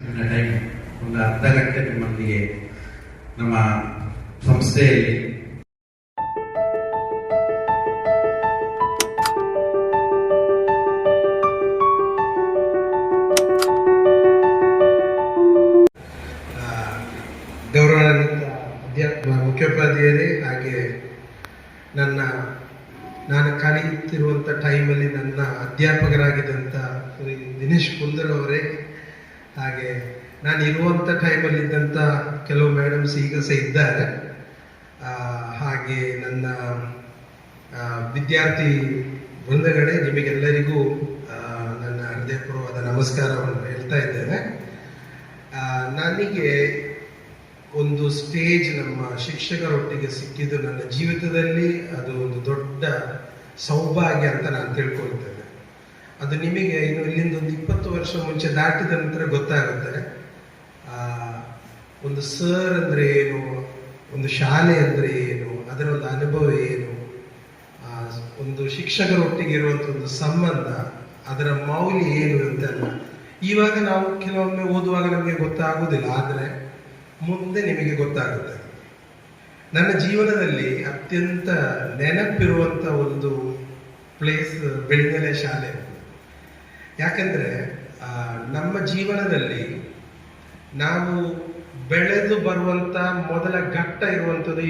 ನನ್ನ ಟೈಮ್ ಒಂದು ಅರ್ಧ ಗಂಟೆ ನಿಮ್ಮೊಂದಿಗೆ ನಮ್ಮ ಸಂಸ್ಥೆಯಲ್ಲಿ ಗೌರವಾನ್ವಿತ ಮುಖ್ಯೋಪಾಧ್ಯಾಯರೇ, ಹಾಗೆ ನಾನು ಕಲಿಯುತ್ತಿರುವಂಥ ಟೈಮಲ್ಲಿ ನನ್ನ ಅಧ್ಯಾಪಕರಾಗಿದ್ದಂಥ ದಿನೇಶ್ ಕುಂದರ್ ಅವರೇ, ಹಾಗೆ ನಾನು ಇರುವಂಥ ಟೈಮಲ್ಲಿದ್ದಂಥ ಕೆಲವು ಮೇಡಮ್ಸ್ ಈಗ ಸಹ ಇದ್ದಾರೆ. ಹಾಗೆ ನನ್ನ ವಿದ್ಯಾರ್ಥಿ ವೃಂದಗಳೇ, ನಿಮಗೆಲ್ಲರಿಗೂ ನನ್ನ ಹೃದಯಪೂರ್ವವಾದ ನಮಸ್ಕಾರವನ್ನು ಹೇಳ್ತಾ ಇದ್ದೇನೆ. ನನಗೆ ಒಂದು ಸ್ಟೇಜ್ ನಮ್ಮ ಶಿಕ್ಷಕರೊಟ್ಟಿಗೆ ಸಿಕ್ಕಿದ್ದು ನನ್ನ ಜೀವಿತದಲ್ಲಿ ಅದು ಒಂದು ದೊಡ್ಡ ಸೌಭಾಗ್ಯ ಅಂತ ನಾನು ತಿಳ್ಕೊಳ್ತೇನೆ. ಅದು ನಿಮಗೆ ಇನ್ನು ಇಲ್ಲಿಂದ ಒಂದು 20 ವರ್ಷ ಮುಂಚೆ ದಾಟಿದ ನಂತರ ಗೊತ್ತಾಗುತ್ತೆ ಒಂದು ಸರ್ ಅಂದರೆ ಏನು, ಒಂದು ಶಾಲೆ ಅಂದರೆ ಏನು, ಅದರ ಒಂದು ಅನುಭವ ಏನು, ಒಂದು ಶಿಕ್ಷಕರೊಟ್ಟಿಗೆ ಇರುವಂಥ ಒಂದು ಸಂಬಂಧ, ಅದರ ಮೌಲ್ಯ ಏನು ಅಂತೆಲ್ಲ ಇವಾಗ ನಾವು ಕೆಲವೊಮ್ಮೆ ಓದುವಾಗ ನಮಗೆ ಗೊತ್ತಾಗುವುದಿಲ್ಲ, ಆದರೆ ಮುಂದೆ ನಿಮಗೆ ಗೊತ್ತಾಗುತ್ತೆ. ನನ್ನ ಜೀವನದಲ್ಲಿ ಅತ್ಯಂತ ನೆನಪಿರುವಂಥ ಒಂದು ಪ್ಲೇಸ್ ಬೆಳ್ಳಿನೆಲೆ ಶಾಲೆ. ಯಾಕಂದ್ರೆ ನಮ್ಮ ಜೀವನದಲ್ಲಿ ನಾವು ಬೆಳೆದು ಬರುವಂತ ಮೊದಲ ಘಟ್ಟ ಇರುವಂಥದ್ದು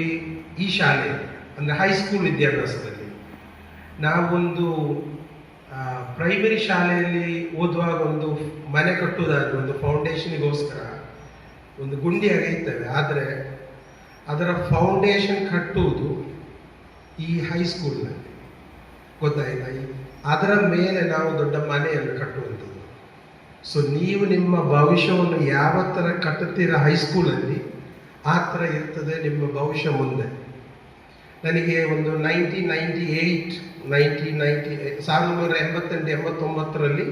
ಈ ಶಾಲೆ, ಅಂದ್ರೆ ಹೈಸ್ಕೂಲ್ ವಿದ್ಯಾಭ್ಯಾಸದಲ್ಲಿ. ನಾವೊಂದು ಪ್ರೈಮರಿ ಶಾಲೆಯಲ್ಲಿ ಓದುವಾಗ ಒಂದು ಮನೆ ಕಟ್ಟುವುದಾದ್ರೆ ಒಂದು ಫೌಂಡೇಶನ್ಗೋಸ್ಕರ ಒಂದು ಗುಂಡಿ ಅಗೆಯುತ್ತೇವೆ, ಆದರೆ ಅದರ ಫೌಂಡೇಶನ್ ಕಟ್ಟುವುದು ಈ ಹೈಸ್ಕೂಲ್ನಲ್ಲಿ, ಗೊತ್ತಾಯ್ತಾ? ಅದರ ಮೇಲೆ ನಾವು ದೊಡ್ಡ ಮನೆಯನ್ನು ಕಟ್ಟುವಂಥದ್ದು. ಸೊ ನೀವು ನಿಮ್ಮ ಭವಿಷ್ಯವನ್ನು ಯಾವ ಥರ ಕಟ್ಟುತ್ತೀರ ಹೈಸ್ಕೂಲಲ್ಲಿ, ಆ ಥರ ಇರ್ತದೆ ನಿಮ್ಮ ಭವಿಷ್ಯ ಮುಂದೆ. ನನಗೆ ಒಂದು 1988-1989ರಲ್ಲಿ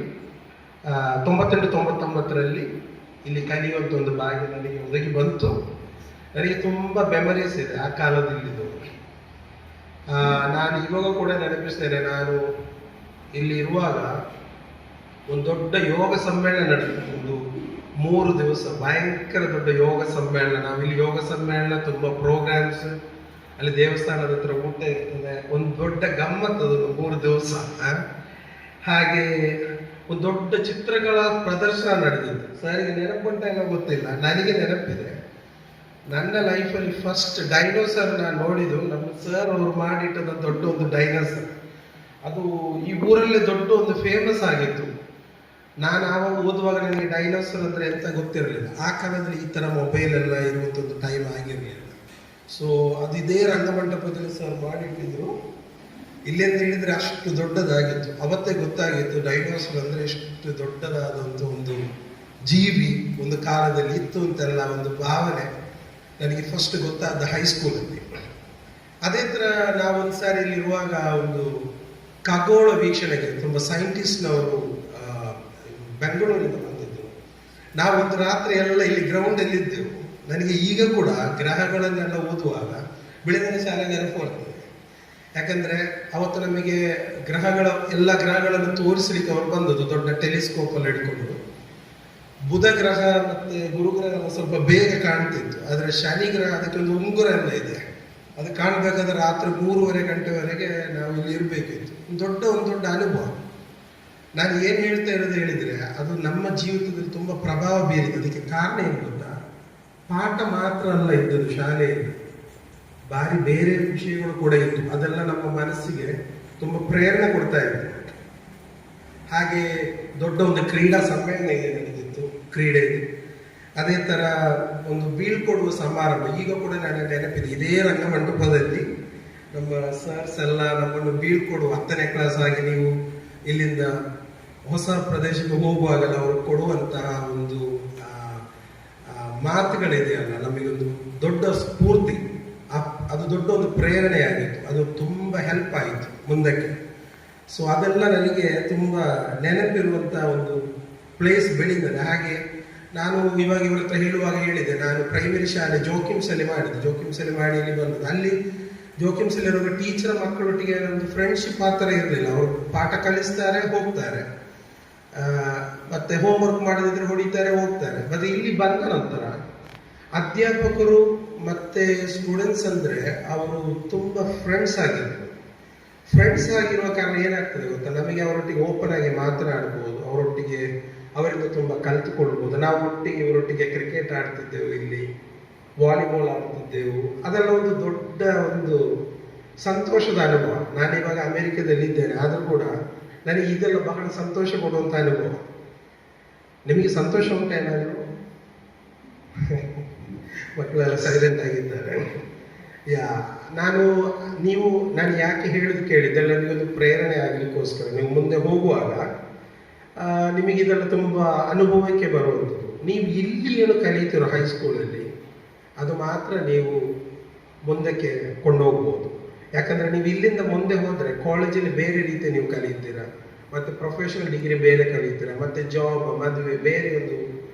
98-99ರಲ್ಲಿ ಇಲ್ಲಿ ಕಲಿಯುವಂಥ ಒಂದು ಭಾಗ್ಯ ನನಗೆ ಒದಗಿ ಬಂತು. ನನಗೆ ತುಂಬ ಮೆಮರೀಸ್ ಇದೆ ಆ ಕಾಲದಲ್ಲಿದ್ದು. ನಾನು ಇವಾಗ ಕೂಡ ನೆನಪಿಸ್ತೇನೆ, ನಾನು ಇಲ್ಲಿ ಇರುವಾಗ ಒಂದು ದೊಡ್ಡ ಯೋಗ ಸಮ್ಮೇಳನ ನಡೆದಿತ್ತು, ಒಂದು 3 ದಿವಸ ಭಯಂಕರ ದೊಡ್ಡ ಯೋಗ ಸಮ್ಮೇಳನ. ನಾವಿಲ್ಲಿ ಯೋಗ ಸಮ್ಮೇಳನ, ತುಂಬ ಪ್ರೋಗ್ರಾಮ್ಸ್, ಅಲ್ಲಿ ದೇವಸ್ಥಾನದ ಹತ್ರ ಊಟ ಇರ್ತದೆ, ಒಂದು ದೊಡ್ಡ ಗಮ್ಮತ್ತು ಅದು 3 ದಿವಸ. ಹಾಗೆ ಒಂದು ದೊಡ್ಡ ಚಿತ್ರಗಳ ಪ್ರದರ್ಶನ ನಡೆದಿತ್ತು. ಸರಿಗೆ ನೆನಪುಂಟ ಏನೋ ಗೊತ್ತಿಲ್ಲ, ನನಗೆ ನೆನಪಿದೆ. ನನ್ನ ಲೈಫಲ್ಲಿ ಫಸ್ಟ್ ಡೈನೋಸರ್ ನಾನು ನೋಡಿದ್ದು ನಮ್ಮ ಸರ್ ಅವರು ಮಾಡಿಟ್ಟದ ದೊಡ್ಡ ಒಂದು ಡೈನೋಸರ್. ಅದು ಈ ಊರಲ್ಲೇ ದೊಡ್ಡ ಒಂದು ಫೇಮಸ್ ಆಗಿತ್ತು. ನಾನು ಆವಾಗ ಓದುವಾಗ ನನಗೆ ಡೈನೋಸರ್ ಅಂದರೆ ಎಂತ ಗೊತ್ತಿರಲಿಲ್ಲ. ಆ ಕಾಲದಲ್ಲಿ ಈ ಥರ ಮೊಬೈಲ್ ಎಲ್ಲ ಇರುವಂಥದ್ದು ಟೈಮ್ ಆಗಿರಲಿಲ್ಲ. ಸೊ ಅದು ಇದೇ ರಂಗಮಂಟಪದಲ್ಲಿ ಸರ್ ಮಾಡಿಟ್ಟಿದ್ರು. ಇಲ್ಲೆಂದು ಹೇಳಿದರೆ ಅಷ್ಟು ದೊಡ್ಡದಾಗಿತ್ತು. ಅವತ್ತೇ ಗೊತ್ತಾಗಿತ್ತು ಡೈನೋಸರ್ ಅಂದರೆ ಎಷ್ಟು ದೊಡ್ಡದಾದಂಥ ಒಂದು ಜೀವಿ ಒಂದು ಕಾಲದಲ್ಲಿ ಇತ್ತು ಅಂತೆಲ್ಲ ಒಂದು ಭಾವನೆ ನನಗೆ ಫಸ್ಟ್ ಗೊತ್ತಾದ ಹೈಸ್ಕೂಲಲ್ಲಿ. ಅದೇ ಥರ ನಾವೊಂದು ಸಾರಿ ಇಲ್ಲಿರುವಾಗ ಒಂದು ಖಗೋಳ ವೀಕ್ಷಣೆಗೆ ತುಂಬ ಸೈಂಟಿಸ್ಟ್ನವರು ಬೆಂಗಳೂರಿಂದ ಬಂದಿದ್ದರು. ನಾವೊಂದು ರಾತ್ರಿ ಎಲ್ಲ ಇಲ್ಲಿ ಗ್ರೌಂಡಲ್ಲಿದ್ದೆವು. ನನಗೆ ಈಗ ಕೂಡ ಗ್ರಹಗಳನ್ನೆಲ್ಲ ಓದುವಾಗ ಬೆಳಗಿನ ಶಾಲೆ ನೆನಪು ಬರ್ತದೆ. ಯಾಕಂದರೆ ಅವತ್ತು ನಮಗೆ ಎಲ್ಲ ಗ್ರಹಗಳನ್ನು ತೋರಿಸಲಿಕ್ಕೆ ಅವರು ಬಂದದ್ದು ದೊಡ್ಡ ಟೆಲಿಸ್ಕೋಪಲ್ಲಿ ಹಿಡ್ಕೊಂಡು. ಬುಧ ಗ್ರಹ ಮತ್ತು ಗುರುಗ್ರಹ ಸ್ವಲ್ಪ ಬೇಗ ಕಾಣ್ತಿತ್ತು, ಆದರೆ ಶನಿ ಗ್ರಹ ಅದಕ್ಕೊಂದು ಉಂಗುರ ಎಲ್ಲ ಇದೆ, ಅದು ಕಾಣಬೇಕಾದ್ರೆ ರಾತ್ರಿ 3:30 ಗಂಟೆವರೆಗೆ ನಾವು ಇಲ್ಲಿ ಇರಬೇಕಿತ್ತು. ಒಂದು ದೊಡ್ಡ ಅನುಭವ. ನಾನು ಏನು ಹೇಳ್ತಾ ಇರೋದು ಹೇಳಿದರೆ, ಅದು ನಮ್ಮ ಜೀವಿತದಲ್ಲಿ ತುಂಬ ಪ್ರಭಾವ ಬೀರಿದೆ. ಅದಕ್ಕೆ ಕಾರಣ ಏನು ಗೊತ್ತಾ? ಪಾಠ ಮಾತ್ರ ಅಲ್ಲ ಇದ್ದದ್ದು ಶಾಲೆಯಲ್ಲಿ, ಭಾರಿ ಬೇರೆ ವಿಷಯಗಳು ಕೂಡ ಇತ್ತು. ಅದೆಲ್ಲ ನಮ್ಮ ಮನಸ್ಸಿಗೆ ತುಂಬ ಪ್ರೇರಣೆ ಕೊಡ್ತಾ ಇತ್ತು. ಹಾಗೆ ದೊಡ್ಡ ಒಂದು ಕ್ರೀಡಾ ಸಮ್ಮೇಳನ ಇಲ್ಲಿ ನಡೆದಿತ್ತು, ಕ್ರೀಡೆ. ಅದೇ ಥರ ಒಂದು ಬೀಳ್ಕೊಡುವ ಸಮಾರಂಭ ಈಗ ಕೂಡ ನನಗೆ ನೆನಪಿದೆ. ಇದೇ ರಂಗಮಂಟಪದಲ್ಲಿ ನಮ್ಮ ಸರ್ಸ್ ಎಲ್ಲ ನಮ್ಮನ್ನು ಬೀಳ್ಕೊಡುವ 10ನೇ ಕ್ಲಾಸ್ ಆಗಿ ನೀವು ಇಲ್ಲಿಂದ ಹೊಸ ಪ್ರದೇಶಕ್ಕೆ ಹೋಗುವಾಗಲ್ಲ ಅವರು ಕೊಡುವಂತಹ ಒಂದು ಮಾತುಗಳಿದೆಯಲ್ಲ, ನಮಗೊಂದು ದೊಡ್ಡ ಸ್ಫೂರ್ತಿ. ಅದು ದೊಡ್ಡ ಒಂದು ಪ್ರೇರಣೆಯಾಗಿತ್ತು. ಅದು ತುಂಬ ಹೆಲ್ಪ್ ಆಯಿತು ಮುಂದಕ್ಕೆ. ಸೊ ಅದೆಲ್ಲ ನನಗೆ ತುಂಬ ನೆನಪಿರುವಂಥ ಒಂದು ಪ್ಲೇಸ್ ಬೆಳೀತದೆ. ಹಾಗೆ ನಾನು ಇವಾಗ ಇವ್ರ ಹತ್ರ ಹೇಳುವಾಗ ಹೇಳಿದೆ, ನಾನು ಪ್ರೈಮರಿ ಶಾಲೆ ಜೋಕಿಮ್ಸಲ್ಲಿ ಮಾಡಿದೆ. ಜೋಕಿಮ್ಸಲ್ಲಿ ಮಾಡಿ ಇಲ್ಲಿ ಬಂದದ್ದು. ಅಲ್ಲಿ ಜೋಕಿಮ್ಸಲ್ಲಿರುವಾಗ ಟೀಚರ್ ಮಕ್ಕಳೊಟ್ಟಿಗೆ ಒಂದು ಫ್ರೆಂಡ್ಶಿಪ್ ಆ ಥರ ಇರಲಿಲ್ಲ. ಅವರು ಪಾಠ ಕಲಿಸ್ತಾರೆ, ಹೋಗ್ತಾರೆ. ಮತ್ತೆ ಹೋಮ್ವರ್ಕ್ ಮಾಡದಿದ್ರೆ ಹೊಡಿತಾರೆ, ಹೋಗ್ತಾರೆ. ಮತ್ತೆ ಇಲ್ಲಿ ಬಂದ ನಂತರ ಅಧ್ಯಾಪಕರು ಮತ್ತೆ ಸ್ಟೂಡೆಂಟ್ಸ್ ಅಂದ್ರೆ ಅವರು ತುಂಬಾ ಫ್ರೆಂಡ್ಸ್ ಆಗಿರುವ ಕಾರಣ ಏನಾಗ್ತದೆ ಗೊತ್ತಾ, ನಮಗೆ ಅವರೊಟ್ಟಿಗೆ ಓಪನ್ ಆಗಿ ಮಾತನಾಡ್ಬೋದು, ಅವರೊಟ್ಟಿಗೆ ಅವರಿಂದ ತುಂಬಾ ಕಲ್ತುಕೊಳ್ಬೋದು. ನಾವು ಇವರೊಟ್ಟಿಗೆ ಕ್ರಿಕೆಟ್ ಆಡ್ತಿದ್ದೆವು, ಇಲ್ಲಿ ವಾಲಿಬಾಲ್ ಆಡ್ತಿದ್ದೆವು. ಅದೆಲ್ಲ ಒಂದು ದೊಡ್ಡ ಒಂದು ಸಂತೋಷದ ಅನುಭವ. ನಾನಿವಾಗ ಅಮೆರಿಕದಲ್ಲಿ ಇದ್ದೇನೆ, ಆದ್ರೂ ಕೂಡ ನನಗೆ ಇದೆಲ್ಲ ಬಹಳ ಸಂತೋಷ ಕೊಡುವಂತ ಅನುಭವ. ನಿಮಗೆ ಸಂತೋಷ ಉಂಟು ಏನಾದ್ರು? ಮಕ್ಕಳೆಲ್ಲ ಸೈಲೆಂಟ್ ಆಗಿದ್ದಾರೆ. ನಾನು ಯಾಕೆ ಹೇಳುದು ಕೇಳಿದ್ದೆಲ್ಲ ನಿಮಗೊಂದು ಪ್ರೇರಣೆ ಆಗಲಿಕ್ಕೋಸ್ಕರ. ನೀವು ಮುಂದೆ ಹೋಗುವಾಗ ನಿಮಗಿದೆಲ್ಲ ತುಂಬಾ ಅನುಭವಕ್ಕೆ ಬರುವಂಥದ್ದು. ನೀವು ಇಲ್ಲಿ ಏನು ಕಲಿತೀರೋ ಹೈಸ್ಕೂಲಲ್ಲಿ, ಅದು ಮಾತ್ರ ನೀವು ಮುಂದಕ್ಕೆ ಕೊಂಡೋಗ್ಬೋದು. ಯಾಕಂದ್ರೆ ನೀವು ಇಲ್ಲಿಂದ ಮುಂದೆ ಹೋದ್ರೆ ಕಾಲೇಜಲ್ಲಿ ಬೇರೆ ರೀತಿ ನೀವು ಕಲಿತೀರಾ, ಮತ್ತೆ ಪ್ರೊಫೆಷನಲ್ ಡಿಗ್ರಿ ಬೇರೆ ಕಲಿತೀರಾ, ಮತ್ತೆ ಜಾಬ್, ಮದುವೆ, ಬೇರೆ ಒಂದು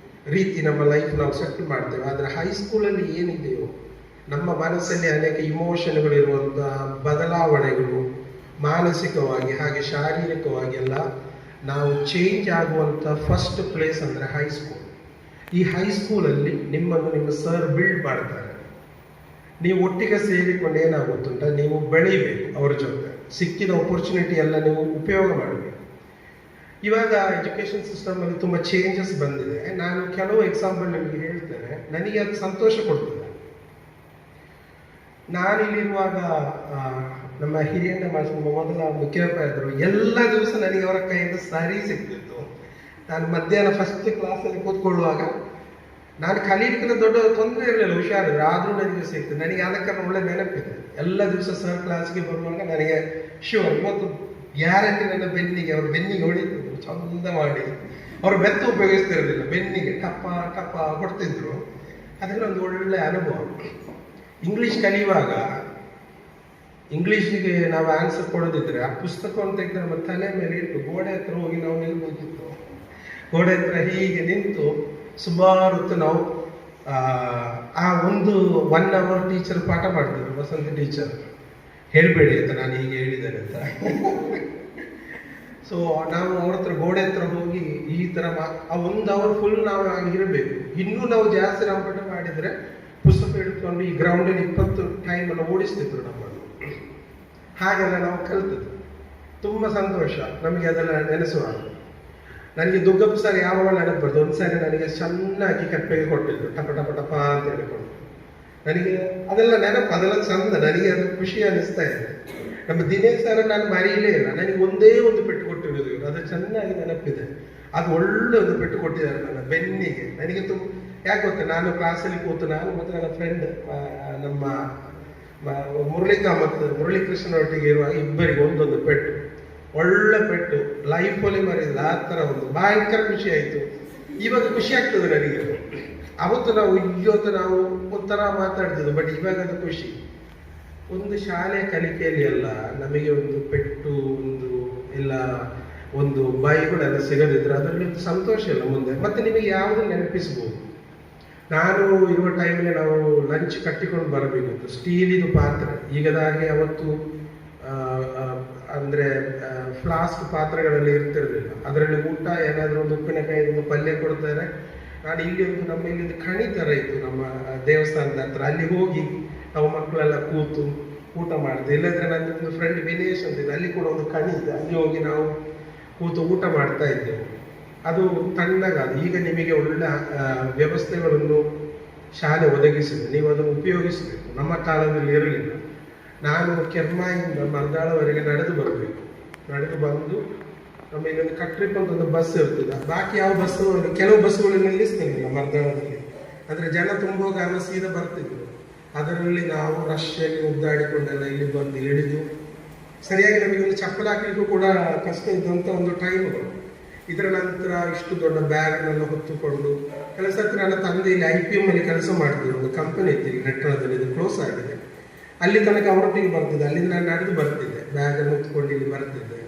ರೀತಿ ನಮ್ಮ ಲೈಫ್ ನಾವು ಸೆಟ್ಲ್ ಮಾಡ್ತೇವೆ. ಆದ್ರೆ ಹೈಸ್ಕೂಲಲ್ಲಿ ಏನಿದೆಯೋ ನಮ್ಮ ಮನಸ್ಸಲ್ಲಿ ಅನೇಕ ಇಮೋಷನ್ಗಳು ಇರುವಂತ ಬದಲಾವಣೆಗಳು, ಮಾನಸಿಕವಾಗಿ ಹಾಗೆ ಶಾರೀರಿಕವಾಗಿ ಎಲ್ಲ ನಾವು ಚೇಂಜ್ ಆಗುವಂತ ಫಸ್ಟ್ ಪ್ಲೇಸ್ ಅಂದ್ರೆ ಹೈಸ್ಕೂಲ್. ಈ ಹೈಸ್ಕೂಲಲ್ಲಿ ನಿಮ್ಮನ್ನು ನಿಮ್ಮ ಸರ್ ಬಿಲ್ಡ್ ಮಾಡ್ತಾರೆ. ನೀವು ಒಟ್ಟಿಗೆ ಸೇರಿಕೊಂಡು ಏನಾಗುತ್ತಂತ, ನೀವು ಬೆಳಿಬೇಕು ಅವರ ಜೊತೆ. ಸಿಕ್ಕಿದ ಆಪರ್ಚುನಿಟಿ ಎಲ್ಲ ನೀವು ಉಪಯೋಗ ಮಾಡಬೇಕು. ಇವಾಗ ಎಜುಕೇಶನ್ ಸಿಸ್ಟಮ್ ಅಲ್ಲಿ ತುಂಬಾ ಚೇಂಜಸ್ ಬಂದಿದೆ. ನಾನು ಕೆಲವು ಎಕ್ಸಾಂಪಲ್ ನಿಮಗೆ ಹೇಳ್ತೇನೆ, ನನಗೆ ಅದು ಸಂತೋಷ ಕೊಡ್ತದೆ. ನಾನಿಲ್ಲಿರುವಾಗ ನಮ್ಮ ಹಿರಿಯಣ್ಣ ಮೊದಲ ಮುಖ್ಯೋಪಾಧ್ಯಾಯರು ಎಲ್ಲ ದಿವಸ ನನಗೆ ಅವರ ಕೈಯಿಂದ ಸಾರಿ ಸಿಗ್ತಿತ್ತು. ನಾನು ಮಧ್ಯಾಹ್ನ ಫಸ್ಟ್ ಕ್ಲಾಸಲ್ಲಿ ಕೂತ್ಕೊಳ್ಳುವಾಗ ನಾನು ಕಲಿಯಲಿಕ್ಕೆ ದೊಡ್ಡ ತೊಂದರೆ ಇರಲಿಲ್ಲ, ಹುಷಾರಿದ್ರೆ, ಆದ್ರೂ ನನಗೆ ಸಿಗ್ತದೆ. ನನಗೆ ಅದಕ್ಕೆ ಒಳ್ಳೆ ನೆನಪಿದೆ. ಎಲ್ಲ ದಿವಸ ಸರ್ ಕ್ಲಾಸ್ಗೆ ಬರುವಾಗ ನನಗೆ ಶ್ಯೂರ್ ಇವತ್ತು ಗ್ಯಾರಂಟಿ ನನ್ನ ಬೆನ್ನಿಗೆ, ಅವ್ರ ಬೆನ್ನಿಗೆ ಹೊಡಿತಿದ್ರು ಚಂದ ಮಾಡಿ. ಅವರು ಬೆತ್ತು ಉಪಯೋಗಿಸ್ತಿರಲಿಲ್ಲ, ಬೆನ್ನಿಗೆ ಟಪ್ಪ ಟಪ್ಪ ಕೊಡ್ತಿದ್ರು. ಅದೆಲ್ಲ ಒಂದು ಒಳ್ಳೆ ಅನುಭವ. ಇಂಗ್ಲಿಷ್ ಕಲಿಯುವಾಗ ಇಂಗ್ಲಿಷ್ಗೆ ನಾವು ಆನ್ಸರ್ ಕೊಡೋದಿದ್ರೆ ಆ ಪುಸ್ತಕವನ್ನು ತೆಗೆದು ನಮ್ಮ ತಲೆ ಮೇಲೆ ಇಟ್ಟು ಗೋಡೆ ಹತ್ರ ಹೋಗಿ ನಾವು ನಿಲ್ಬೋದಿತ್ತು. ಗೋಡೆ ಹತ್ರ ಹೀಗೆ ನಿಂತು ಸುಮಾರು ಹೊತ್ತು ನಾವು ಆ 1 hour ಟೀಚರ್ ಪಾಠ ಮಾಡ್ತಿದ್ರು, ವಸಂತ ಟೀಚರ್. ಹೇಳ್ಬೇಡಿ ಅಂತ ನಾನು ಹೀಗೆ ಹೇಳಿದ್ದೇನೆ ಅಂತ. ಸೊ ನಾವು ಅವ್ರ ಹತ್ರ ಗೋಡೆ ಹತ್ರ ಹೋಗಿ ಈ ತರ ಆ 1 hour ಫುಲ್ ನಾವು ಆಗಿರಬೇಕು. ಇನ್ನೂ ನಾವು ಜಾಸ್ತಿ ನಾವು ಪಾಠ ಮಾಡಿದ್ರೆ ಪುಸ್ತಕ ಹಿಡ್ಕೊಂಡು ಈ ಗ್ರೌಂಡಲ್ಲಿ 20 ಟೈಮ್ ಅನ್ನು ಓಡಿಸ್ತಿದ್ರು ನಮ್ಮನ್ನು. ಹಾಗೆಲ್ಲ ನಾವು ಕಲ್ತದ್ದು. ತುಂಬಾ ಸಂತೋಷ ನಮಗೆ ಅದೆಲ್ಲ ನೆನೆಸುವಾಗ. ನನಗೆ ದುಗ್ಗಪ್ಪ ಸರ್ ಯಾವಾಗ ನೆನಪು ಒಂದ್ಸಾರಿ ನನಗೆ ಚೆನ್ನಾಗಿ ಕಪ್ಪೆಗೆ ಕೊಟ್ಟಿದ್ರು, ಟಪ ಟಪ ಟಪ ಅಂತ ಹೇಳಿಕೊಂಡು. ನನಗೆ ಅದೆಲ್ಲ ನೆನಪು, ಅದೆಲ್ಲ ಚಂದ, ನನಗೆ ಅದು ಖುಷಿ ಅನಿಸ್ತಾ ಇದೆ. ನಮ್ಮ ದಿನೇಶ್ ಸರ್ ನಾನು ಮರೆಯಲೇ ಇಲ್ಲ. ನನಗೆ ಒಂದೇ ಒಂದು ಪೆಟ್ಟು ಕೊಟ್ಟಿರೋದು, ಅದು ಚೆನ್ನಾಗಿ ನೆನಪಿದೆ. ಅದು ಒಳ್ಳೆ ಒಂದು ಪೆಟ್ಟು ಕೊಟ್ಟಿದ್ದಾರೆ ನನ್ನ ಬೆನ್ನಿಗೆ. ನನಗೆ ಯಾಕೆ ಗೊತ್ತಾ, ನಾನು ಕ್ಲಾಸಲ್ಲಿ ಕೂತು ನಾನು ಮತ್ತೆ ನನ್ನ ಫ್ರೆಂಡ್ ನಮ್ಮ ಮುರಳೀಕೃಷ್ಣ ಒಟ್ಟಿಗೆ ಇರುವಾಗ ಇಬ್ಬರಿಗೆ ಒಂದೊಂದು ಪೆಟ್ಟು, ಒಳ್ಳೆ ಪೆಟ್ಟು, ಲೈಫಲ್ಲಿ ಮರೆಯಿಲ್ಲ. ಆ ಥರ ಒಂದು ಭಯಂಕರ ಖುಷಿ ಆಯಿತು. ಇವಾಗ ಖುಷಿ ಆಗ್ತದೆ ನನಗೆ. ಅವತ್ತು ನಾವು ನಾವು ಒಂಥರ ಮಾತಾಡ್ತಿದ್ವು, ಬಟ್ ಇವಾಗ ಅದು ಖುಷಿ. ಒಂದು ಶಾಲೆಯ ಕಲಿಕೆಯಲ್ಲಿ ಅಲ್ಲ ನಮಗೆ ಒಂದು ಪೆಟ್ಟು, ಎಲ್ಲ ಒಂದು ಬೈಗಳೆಲ್ಲ ಸಿಗದಿದ್ರೆ ಅದರಲ್ಲಿ ಒಂದು ಸಂತೋಷ ಇಲ್ಲ ಮುಂದೆ. ಮತ್ತೆ ನಿಮಗೆ ಯಾವುದು ನೆನಪಿಸ್ಬೋದು. ನಾನು ಇರುವ ಟೈಮಲ್ಲಿ ನಾವು ಲಂಚ್ ಕಟ್ಟಿಕೊಂಡು ಬರಬೇಕಿತ್ತು, ಸ್ಟೀಲಿದು ಪಾತ್ರೆ. ಈಗದಾಗೆ ಅವತ್ತು ಅಂದ್ರೆ ಫ್ಲಾಸ್ಕ್ ಪಾತ್ರೆಗಳಲ್ಲಿ ಇರ್ತಿರ್ಲಿಲ್ಲ. ಅದರಲ್ಲಿ ಊಟ ಏನಾದರೂ ಒಂದು ಉಪ್ಪಿನಕಾಯಿ ಒಂದು ಪಲ್ಯ ಕೊಡ್ತಾರೆ. ನಾನು ನಮ್ಮ ಇಲ್ಲಿಂದ ಕಣಿ ತರ ಇತ್ತು ನಮ್ಮ ದೇವಸ್ಥಾನದ ಹತ್ರ, ಅಲ್ಲಿ ಹೋಗಿ ನಾವು ಮಕ್ಕಳೆಲ್ಲ ಕೂತು ಊಟ ಮಾಡಿದೆ. ಇಲ್ಲದ್ರೆ ನನ್ನ ಒಂದು ಫ್ರೆಂಡ್ ವಿನೇಶ್ ಅಂತಿದ್ದೆ, ಅಲ್ಲಿ ಕೂಡ ಒಂದು ಕಣಿ ಇದೆ, ಅಲ್ಲಿ ಹೋಗಿ ನಾವು ಕೂತು ಊಟ ಮಾಡ್ತಾ ಇದ್ದೆವು. ಅದು ತಣ್ಣಗಾದ. ಈಗ ನಿಮಗೆ ಒಳ್ಳೆ ವ್ಯವಸ್ಥೆಗಳನ್ನು ಶಾಲೆ ಒದಗಿಸಿದೆ, ನೀವು ಅದನ್ನು ಉಪಯೋಗಿಸಬೇಕು. ನಮ್ಮ ಕಾಲದಲ್ಲಿ ಇರಲಿಲ್ಲ. ನಾನು ಕೆರ್ಮಾಯಿಂದ ಮರ್ದಾಳವರೆಗೆ ನಡೆದು ಬರಬೇಕು. ನಡೆದು ಬಂದು ನಮ್ಮ ಇಲ್ಲೊಂದು ಕಟ್ರಿಪ್ ಅಂತ ಒಂದು ಬಸ್ ಇರ್ತದೆ. ಬಾಕಿ ಯಾವ ಬಸ್, ಕೆಲವು ಬಸ್ಗಳು ನಿಲ್ಲಿಸ್ತಿರಲಿಲ್ಲ ಮರ್ದಾಳದಲ್ಲಿ. ಅಂದರೆ ಜನ ತುಂಬುವ ಕಾರಣ ಸೀದಾ ಬರ್ತಿದ್ರು. ಅದರಲ್ಲಿ ನಾವು ರಶ್ಯಲ್ಲಿ ಉದ್ದಾಡಿಕೊಂಡೆಲ್ಲ ಇಲ್ಲಿ ಬಂದು ಇಳಿದು, ಸರಿಯಾಗಿ ನಮಗೆ ಒಂದು ಚಪ್ಪಲಿ ಹಾಕಲಿಕ್ಕೂ ಕೂಡ ಕಷ್ಟ ಇದ್ದಂಥ ಒಂದು ಟೈಮ್ಗಳು. ಇದರ ನಂತರ ಇಷ್ಟು ದೊಡ್ಡ ಬ್ಯಾಗ್ನೆಲ್ಲ ಹೊತ್ತುಕೊಂಡು ಕೆಲಸ ಹತ್ರ ನನ್ನ ತಂದೆ ಇಲ್ಲಿ IPM ಅಲ್ಲಿ ಕೆಲಸ ಮಾಡ್ತಿದ್ರು. ಒಂದು ಕಂಪನಿ ಇತ್ತು ಇಲ್ಲಿ ನೆಟ್ಟಣದಲ್ಲಿ, ಇದು ಕ್ಲೋಸ್ ಆಗಿದೆ. ಅಲ್ಲಿ ತನಕ ಅವರೊಟ್ಟಿಗೆ ಬರ್ತಿದ್ದೆ, ಅಲ್ಲಿಂದ ನಾನು ನಡೆದು ಬರ್ತಿದ್ದೆ, ಬ್ಯಾಗನ್ನು ಹೊತ್ಕೊಂಡು ಇಲ್ಲಿ ಬರ್ತಿದ್ದೆ.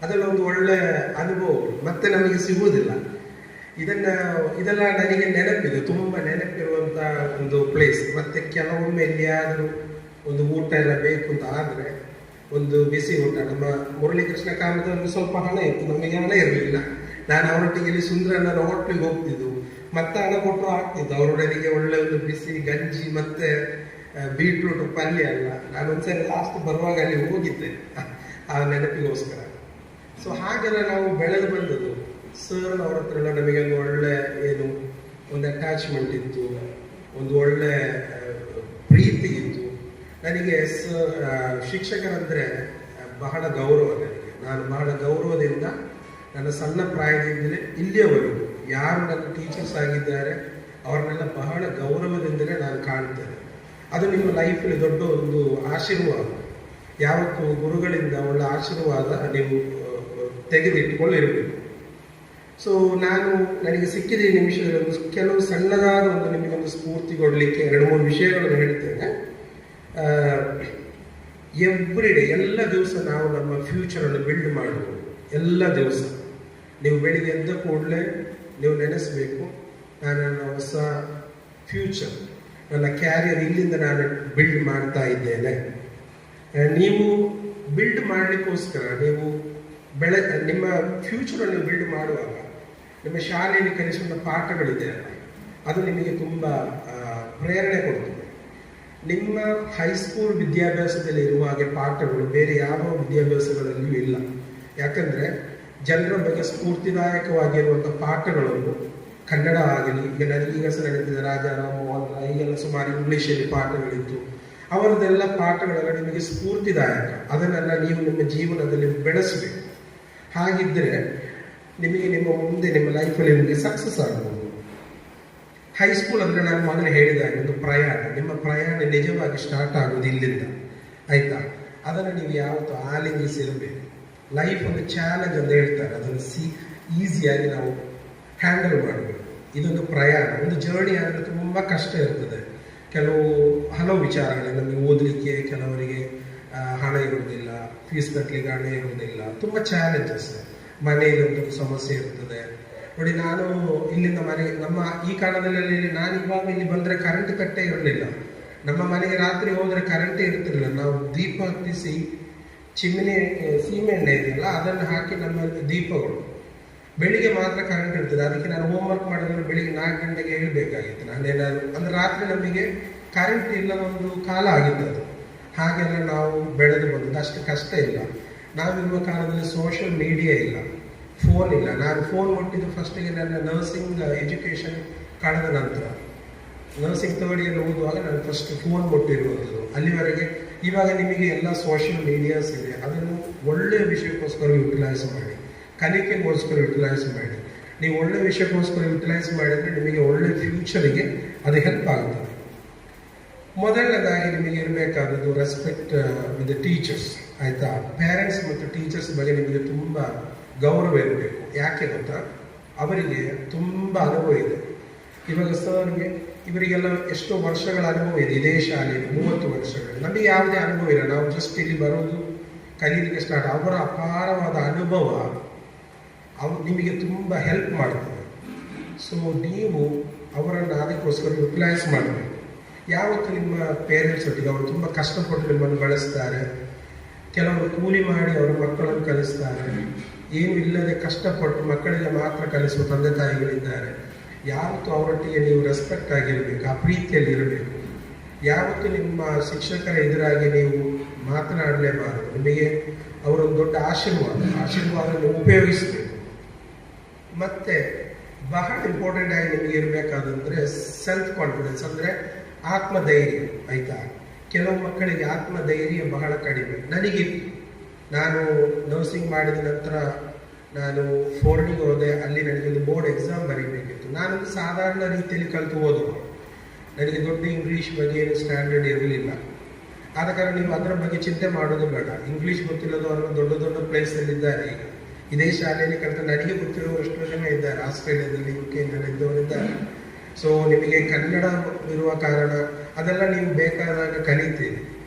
ಅದೆಲ್ಲ ಒಂದು ಒಳ್ಳೆ ಅನುಭವಗಳು ಮತ್ತೆ ನಮಗೆ ಸಿಗುವುದಿಲ್ಲ. ಇದೆಲ್ಲ ನನಗೆ ನೆನಪಿದೆ, ತುಂಬ ನೆನಪಿರುವಂಥ ಒಂದು ಪ್ಲೇಸ್. ಮತ್ತೆ ಕೆಲವೊಮ್ಮೆ ಎಲ್ಲಿಯಾದರೂ ಒಂದು ಊಟ ಎಲ್ಲ ಬೇಕು ಅಂತ ಆದರೆ ಒಂದು ಬಿಸಿ ಊಟ. ನಮ್ಮ ಮುರಳೀಕೃಷ್ಣ ಕಾಮದವ್ರಿಗೆ ಸ್ವಲ್ಪ ಹಣ ಇತ್ತು, ನಮಗೆ ಹಣ ಇರಲಿಲ್ಲ. ನಾನು ಅವರೊಟ್ಟಿಗೆ ಇಲ್ಲಿ ಸುಂದರನ ಹೋಟ್ಲಿಗೆ ಹೋಗ್ತಿದ್ದು, ಮತ್ತೆ ಹಣ ಕೊಟ್ಟರು ಆಗ್ತಿದ್ದು. ಅವರೊಡನಿಗೆ ಒಳ್ಳೆ ಒಂದು ಬಿಸಿ ಗಂಜಿ ಮತ್ತೆ ಬೀಟ್ರೂಟ್ ಪಲ್ಯ ಅಲ್ಲ. ನಾನು ಒಂದ್ಸರಿ ಲಾಸ್ಟ್ ಬರುವಾಗ ಅಲ್ಲಿ ಹೋಗಿದ್ದೆ ಆ ನೆನಪಿಗೋಸ್ಕರ. ಸೊ ಹಾಗೆಲ್ಲ ನಾವು ಬೆಳೆದು ಬಂದದ್ದು. ಸರ್ ಅವ್ರ ಹತ್ರ ಎಲ್ಲ ನಮಗೆ ಒಂದು ಒಳ್ಳೆ ಏನು ಒಂದು ಅಟ್ಯಾಚ್ಮೆಂಟ್ ಇತ್ತು, ಒಂದು ಒಳ್ಳೆ ಪ್ರೀತಿ ಇತ್ತು. ನನಗೆ ಶಿಕ್ಷಕರಂದರೆ ಬಹಳ ಗೌರವ. ನಾನು ಬಹಳ ಗೌರವದಿಂದ ನನ್ನ ಸಣ್ಣ ಪ್ರಾಯದಿಂದಲೇ ಇಲ್ಲಿಯವರೆಗೂ ಯಾರು ನನ್ನ ಟೀಚರ್ಸ್ ಆಗಿದ್ದಾರೆ ಅವ್ರನ್ನೆಲ್ಲ ಬಹಳ ಗೌರವದಿಂದಲೇ ನಾನು ಕಾಣ್ತೇನೆ. ಅದು ನಿಮ್ಮ ಲೈಫಲ್ಲಿ ದೊಡ್ಡ ಒಂದು ಆಶೀರ್ವಾದ. ಯಾವತ್ತೂ ಗುರುಗಳಿಂದ ಒಳ್ಳೆ ಆಶೀರ್ವಾದ ನೀವು ತೆಗೆದಿಟ್ಟುಕೊಂಡಿರಬೇಕು. ಸೊ ನನಗೆ ಸಿಕ್ಕಿದ ಈ ನಿಮಿಷದಲ್ಲಿ ಕೆಲವು ಸಣ್ಣದಾದ ನಿಮಗೊಂದು ಸ್ಫೂರ್ತಿ ಕೊಡಲಿಕ್ಕೆ 2-3 ವಿಷಯಗಳನ್ನು ಹೇಳ್ತೇನೆ. ಎವ್ರಿ ಡೇ, ಎಲ್ಲ ದಿವಸ ನಾವು ನಮ್ಮ ಫ್ಯೂಚರನ್ನು ಬಿಲ್ಡ್ ಮಾಡಬಹುದು. ಎಲ್ಲ ದಿವಸ ನೀವು ಬೆಳಿಗ್ಗೆ ಎದ್ದ ಕೂಡಲೇ ನೀವು ನೆನೆಸಬೇಕು, ನಾನು ನನ್ನ ಹೊಸ ಫ್ಯೂಚರ್, ನನ್ನ ಕ್ಯಾರಿಯರ್ ಇಲ್ಲಿಂದ ನಾನು ಬಿಲ್ಡ್ ಮಾಡ್ತಾ ಇದ್ದೇನೆ. ನೀವು ಬಿಲ್ಡ್ ಮಾಡಲಿಕ್ಕೋಸ್ಕರ ನೀವು ನಿಮ್ಮ ಫ್ಯೂಚರನ್ನು ಬಿಲ್ಡ್ ಮಾಡುವಾಗ ನಿಮ್ಮ ಶಾಲೆಯಲ್ಲಿ ಕಲಿಸುವ ಪಾಠಗಳಿದೆ ಅಲ್ಲ, ಅದು ನಿಮಗೆ ತುಂಬ ಪ್ರೇರಣೆ ಕೊಡ್ತದೆ. ನಿಮ್ಮ ಹೈಸ್ಕೂಲ್ ವಿದ್ಯಾಭ್ಯಾಸದಲ್ಲಿ ಇರುವ ಹಾಗೆ ಪಾಠಗಳು ಬೇರೆ ಯಾವ ವಿದ್ಯಾಭ್ಯಾಸಗಳಲ್ಲಿಯೂ ಇಲ್ಲ. ಯಾಕಂದರೆ ಜನರ ಬಗ್ಗೆ ಸ್ಫೂರ್ತಿದಾಯಕವಾಗಿರುವಂಥ ಪಾಠಗಳನ್ನು ಕನ್ನಡ ಆಗಲಿ, ಈಗ ನನಗೀಗ ಸಹ ನಡೀತಿದೆ ರಾಜಾರಾಮ್ ಮೋಹನ್ ರಾಯ್, ಈಗೆಲ್ಲ ಸುಮಾರು ಇಂಗ್ಲೀಷಲ್ಲಿ ಪಾಠಗಳಿತ್ತು. ಅವರದೆಲ್ಲ ಪಾಠಗಳೆಲ್ಲ ನಿಮಗೆ ಸ್ಫೂರ್ತಿದಾಯಕ. ಅದನ್ನೆಲ್ಲ ನೀವು ನಿಮ್ಮ ಜೀವನದಲ್ಲಿ ಬೆಳೆಸಬೇಕು. ಹಾಗಿದ್ದರೆ ನಿಮಗೆ ನಿಮ್ಮ ಲೈಫಲ್ಲಿ ನಿಮಗೆ ಸಕ್ಸಸ್ ಆಗ್ಬೋದು. ಹೈಸ್ಕೂಲ್ ಅಂದರೆ ನಾನು ಮೊದಲು ಹೇಳಿದಾಗ ಒಂದು ಪ್ರಯಾಣ. ನಿಮ್ಮ ಪ್ರಯಾಣ ನಿಜವಾಗಿ ಸ್ಟಾರ್ಟ್ ಆಗೋದು ಇಲ್ಲಿಂದ, ಆಯಿತಾ? ಅದನ್ನು ನೀವು ಯಾವತ್ತೂ ಆಲಿಂಗಿಸಿರಬೇಕು. ಲೈಫ್ ಒಂದು ಚಾಲೆಂಜ್ ಅಂತ ಹೇಳ್ತಾರೆ, ಅದನ್ನು ಈಸಿಯಾಗಿ ನಾವು ಹ್ಯಾಂಡಲ್ ಮಾಡಬೇಕು. ಇದೊಂದು ಪ್ರಯಾಣ, ಒಂದು ಜರ್ನಿ ಆದರೆ ತುಂಬ ಕಷ್ಟ ಇರ್ತದೆ. ಹಲವು ವಿಚಾರಗಳು ನಮಗೆ ಓದಲಿಕ್ಕೆ, ಕೆಲವರಿಗೆ ಹಣ ಇರುವುದಿಲ್ಲ, ಫೀಸ್ ಕಟ್ಟಲಿಕ್ಕೆ ಹಣ ಇರುವುದಿಲ್ಲ, ತುಂಬ ಚಾಲೆಂಜಸ್. ಮನೆಯಲ್ಲಿ ಒಂದು ಸಮಸ್ಯೆ ಇರ್ತದೆ. ನೋಡಿ, ನಾನು ಇಲ್ಲಿಂದ ನಮ್ಮ ಈ ಕಾಲದಲ್ಲಿ ನಾನು ಇವಾಗ ಇಲ್ಲಿ ಬಂದರೆ ಕರೆಂಟ್ ಕಟ್ಟೇ ಇರಲಿಲ್ಲ. ನಮ್ಮ ಮನೆಗೆ ರಾತ್ರಿ ಹೋದರೆ ಕರೆಂಟೇ ಇರ್ತಿರಲಿಲ್ಲ. ನಾವು ದೀಪ ಹತ್ತಿಸಿ ಚಿಮ್ನಿ ಸೀಮೆ ಎಣ್ಣೆ ಇದೆಯಲ್ಲ ಅದನ್ನು ಹಾಕಿ ನಮ್ಮಲ್ಲಿ ದೀಪಗಳು. ಬೆಳಿಗ್ಗೆ ಮಾತ್ರ ಕರೆಂಟ್ ಇರ್ತದೆ. ಅದಕ್ಕೆ ನಾನು ಹೋಮ್ವರ್ಕ್ ಮಾಡಿದ್ರೆ ಬೆಳಿಗ್ಗೆ 4 ಗಂಟೆಗೆ ಹೇಳಬೇಕಾಗಿತ್ತು. ನಾನೇನಾದ್ರು ಅಂದರೆ ರಾತ್ರಿ ನಮಗೆ ಕರೆಂಟ್ ಇಲ್ಲದ ಒಂದು ಕಾಲ ಆಗಿತ್ತು ಅದು. ಹಾಗೆಲ್ಲ ನಾವು ಬೆಳೆದು ಬಂದದ್ದು. ಅಷ್ಟು ಕಷ್ಟ ಇಲ್ಲ. ನಾವಿರುವ ಕಾಲದಲ್ಲಿ ಸೋಷಿಯಲ್ ಮೀಡಿಯಾ ಇಲ್ಲ, ಫೋನ್ ಇಲ್ಲ. ನಾನು ಫೋನ್ ಮುಟ್ಟಿದ್ದು ಫಸ್ಟಿಗೆ ನನ್ನ ನರ್ಸಿಂಗ್ ಎಜುಕೇಷನ್ ಕಳೆದ ನಂತರ, ನರ್ಸಿಂಗ್ 3rd ಇಯರ್ ಓದುವಾಗ ನಾನು ಫಸ್ಟ್ ಫೋನ್ ಮುಟ್ಟಿರುವಂಥದ್ದು. ಅಲ್ಲಿವರೆಗೆ ಇವಾಗ ನಿಮಗೆ ಎಲ್ಲ ಸೋಷಿಯಲ್ ಮೀಡಿಯಾಸ್ ಇದೆ. ಅದನ್ನು ಒಳ್ಳೆಯ ವಿಷಯಕ್ಕೋಸ್ಕರ ಯುಟಿಲೈಸ್ ಮಾಡಿ, ಕಲಿಕೆಗೋಸ್ಕರ ಯುಟಿಲೈಸ್ ಮಾಡಿ. ನೀವು ಒಳ್ಳೆಯ ವಿಷಯಕ್ಕೋಸ್ಕರ ಯುಟಿಲೈಸ್ ಮಾಡಿದರೆ ನಿಮಗೆ ಒಳ್ಳೆಯ ಫ್ಯೂಚರಿಗೆ ಅದು ಹೆಲ್ಪ್ ಆಗುತ್ತದೆ. ಮೊದಲನೇದಾಗಿ ನಿಮಗೆ ಇರಬೇಕಾದದ್ದು ರೆಸ್ಪೆಕ್ಟ್ ವಿತ್ ಟೀಚರ್ಸ್, ಆಯಿತಾ? ಪೇರೆಂಟ್ಸ್ ಮತ್ತು ಟೀಚರ್ಸ್ ಬಗ್ಗೆ ನಿಮಗೆ ತುಂಬ ಗೌರವ ಇರಬೇಕು. ಯಾಕೆ ಗೊತ್ತಾ? ಅವರಿಗೆ ತುಂಬ ಅನುಭವ ಇದೆ. ಇವಾಗ ಸರ್ಗೆ ಇವರಿಗೆಲ್ಲ ಎಷ್ಟೋ ವರ್ಷಗಳ ಅನುಭವ ಇದೆ ಇದೇ ಶಾಲೆಯಲ್ಲಿ, 30 ವರ್ಷಗಳು. ನಮಗೆ ಯಾವುದೇ ಅನುಭವ ಇಲ್ಲ, ನಾವು ಜಸ್ಟ್ ಇಲ್ಲಿ ಬರೋದು ಕಲೀಲಿಕ್ಕೆ ಸ್ಟಾರ್ಟ್. ಅವರ ಅಪಾರವಾದ ಅನುಭವ ನಿಮಗೆ ತುಂಬ ಹೆಲ್ಪ್ ಮಾಡ್ತದೆ. ಸೊ ನೀವು ಅವರನ್ನು ಅದಕ್ಕೋಸ್ಕರ ಯುಟಿಲೈಸ್ ಮಾಡಬೇಕು. ಯಾವತ್ತು ನಿಮ್ಮ ಪೇರೆಂಟ್ಸ್ ಒಟ್ಟಿಗೆ ಅವರು ತುಂಬ ಕಷ್ಟಪಟ್ಟು ನಿಮ್ಮನ್ನು ಬೆಳೆಸ್ತಾರೆ. ಕೆಲವರು ಕೂಲಿ ಮಾಡಿ ಅವರ ಮಕ್ಕಳನ್ನು ಕಲಿಸ್ತಾರೆ. ಏನು ಇಲ್ಲದೆ ಕಷ್ಟಪಟ್ಟು ಮಕ್ಕಳಿಗೆ ಮಾತ್ರ ಕಲಿಸುವ ತಂದೆ ತಾಯಿಗಳಿದ್ದಾರೆ. ಯಾವತ್ತು ಅವರೊಟ್ಟಿಗೆ ನೀವು ರೆಸ್ಪೆಕ್ಟ್ ಆಗಿರಬೇಕು, ಆ ಪ್ರೀತಿಯಲ್ಲಿ ಇರಬೇಕು. ಯಾವತ್ತು ನಿಮ್ಮ ಶಿಕ್ಷಕರ ಎದುರಾಗಿ ನೀವು ಮಾತನಾಡಲೇಬಾರದು. ನಿಮಗೆ ಅವರೊಂದು ದೊಡ್ಡ ಆಶೀರ್ವಾದ ನೀವು ಉಪಯೋಗಿಸಬೇಕು. ಮತ್ತು ಬಹಳ ಇಂಪಾರ್ಟೆಂಟ್ ಆಗಿ ನಿಮಗೆ ಇರಬೇಕಾದಂದರೆ ಸೆಲ್ಫ್ ಕಾನ್ಫಿಡೆನ್ಸ್, ಅಂದರೆ ಆತ್ಮಧೈರ್ಯ, ಆಯಿತಾ? ಕೆಲವು ಮಕ್ಕಳಿಗೆ ಆತ್ಮಧೈರ್ಯ ಬಹಳ ಕಡಿಮೆ. ನನಗಿತ್ತು. ನಾನು ನರ್ಸಿಂಗ್ ಮಾಡಿದ ನಂತರ ನಾನು 4ಡಿಗೆ ಹೋದೆ. ಅಲ್ಲಿ ನನಗೊಂದು ಬೋರ್ಡ್ ಎಕ್ಸಾಮ್ ಬರೀಬೇಕಿತ್ತು. ನಾನೊಂದು ಸಾಧಾರಣ ರೀತಿಯಲ್ಲಿ ಕಲಿತು ಓದುವ. ನನಗೆ ದೊಡ್ಡ ಇಂಗ್ಲೀಷ್ ಬಗ್ಗೆ ಏನು ಸ್ಟ್ಯಾಂಡರ್ಡ್ ಇರಲಿಲ್ಲ. ಆದ ಕಾರಣ ನೀವು ಅದರ ಬಗ್ಗೆ ಚಿಂತೆ ಮಾಡೋದು ಬೇಡ. ಇಂಗ್ಲೀಷ್ ಗೊತ್ತಿಲ್ಲದವರು ದೊಡ್ಡ ದೊಡ್ಡ ಪ್ಲೇಸಲ್ಲಿದ್ದಾರೆ. ಈಗ ಇದೇ ಶಾಲೆಯಲ್ಲಿ ಕಲಿತ ನನಗೆ ಗೊತ್ತಿರುವಷ್ಟು ಜನ ಇದ್ದಾರೆ. ಆಸ್ಟ್ರೇಲಿಯಾದಲ್ಲಿ, UK ಇದ್ದವರಿದ್ದಾರೆ. ಸೊ ನಿಮಗೆ ಕನ್ನಡ ಇರುವ ಕಾರಣ ಅದೆಲ್ಲ ನೀವು ಬೇಕಾದಾಗ ಕಲಿತೀರಿ.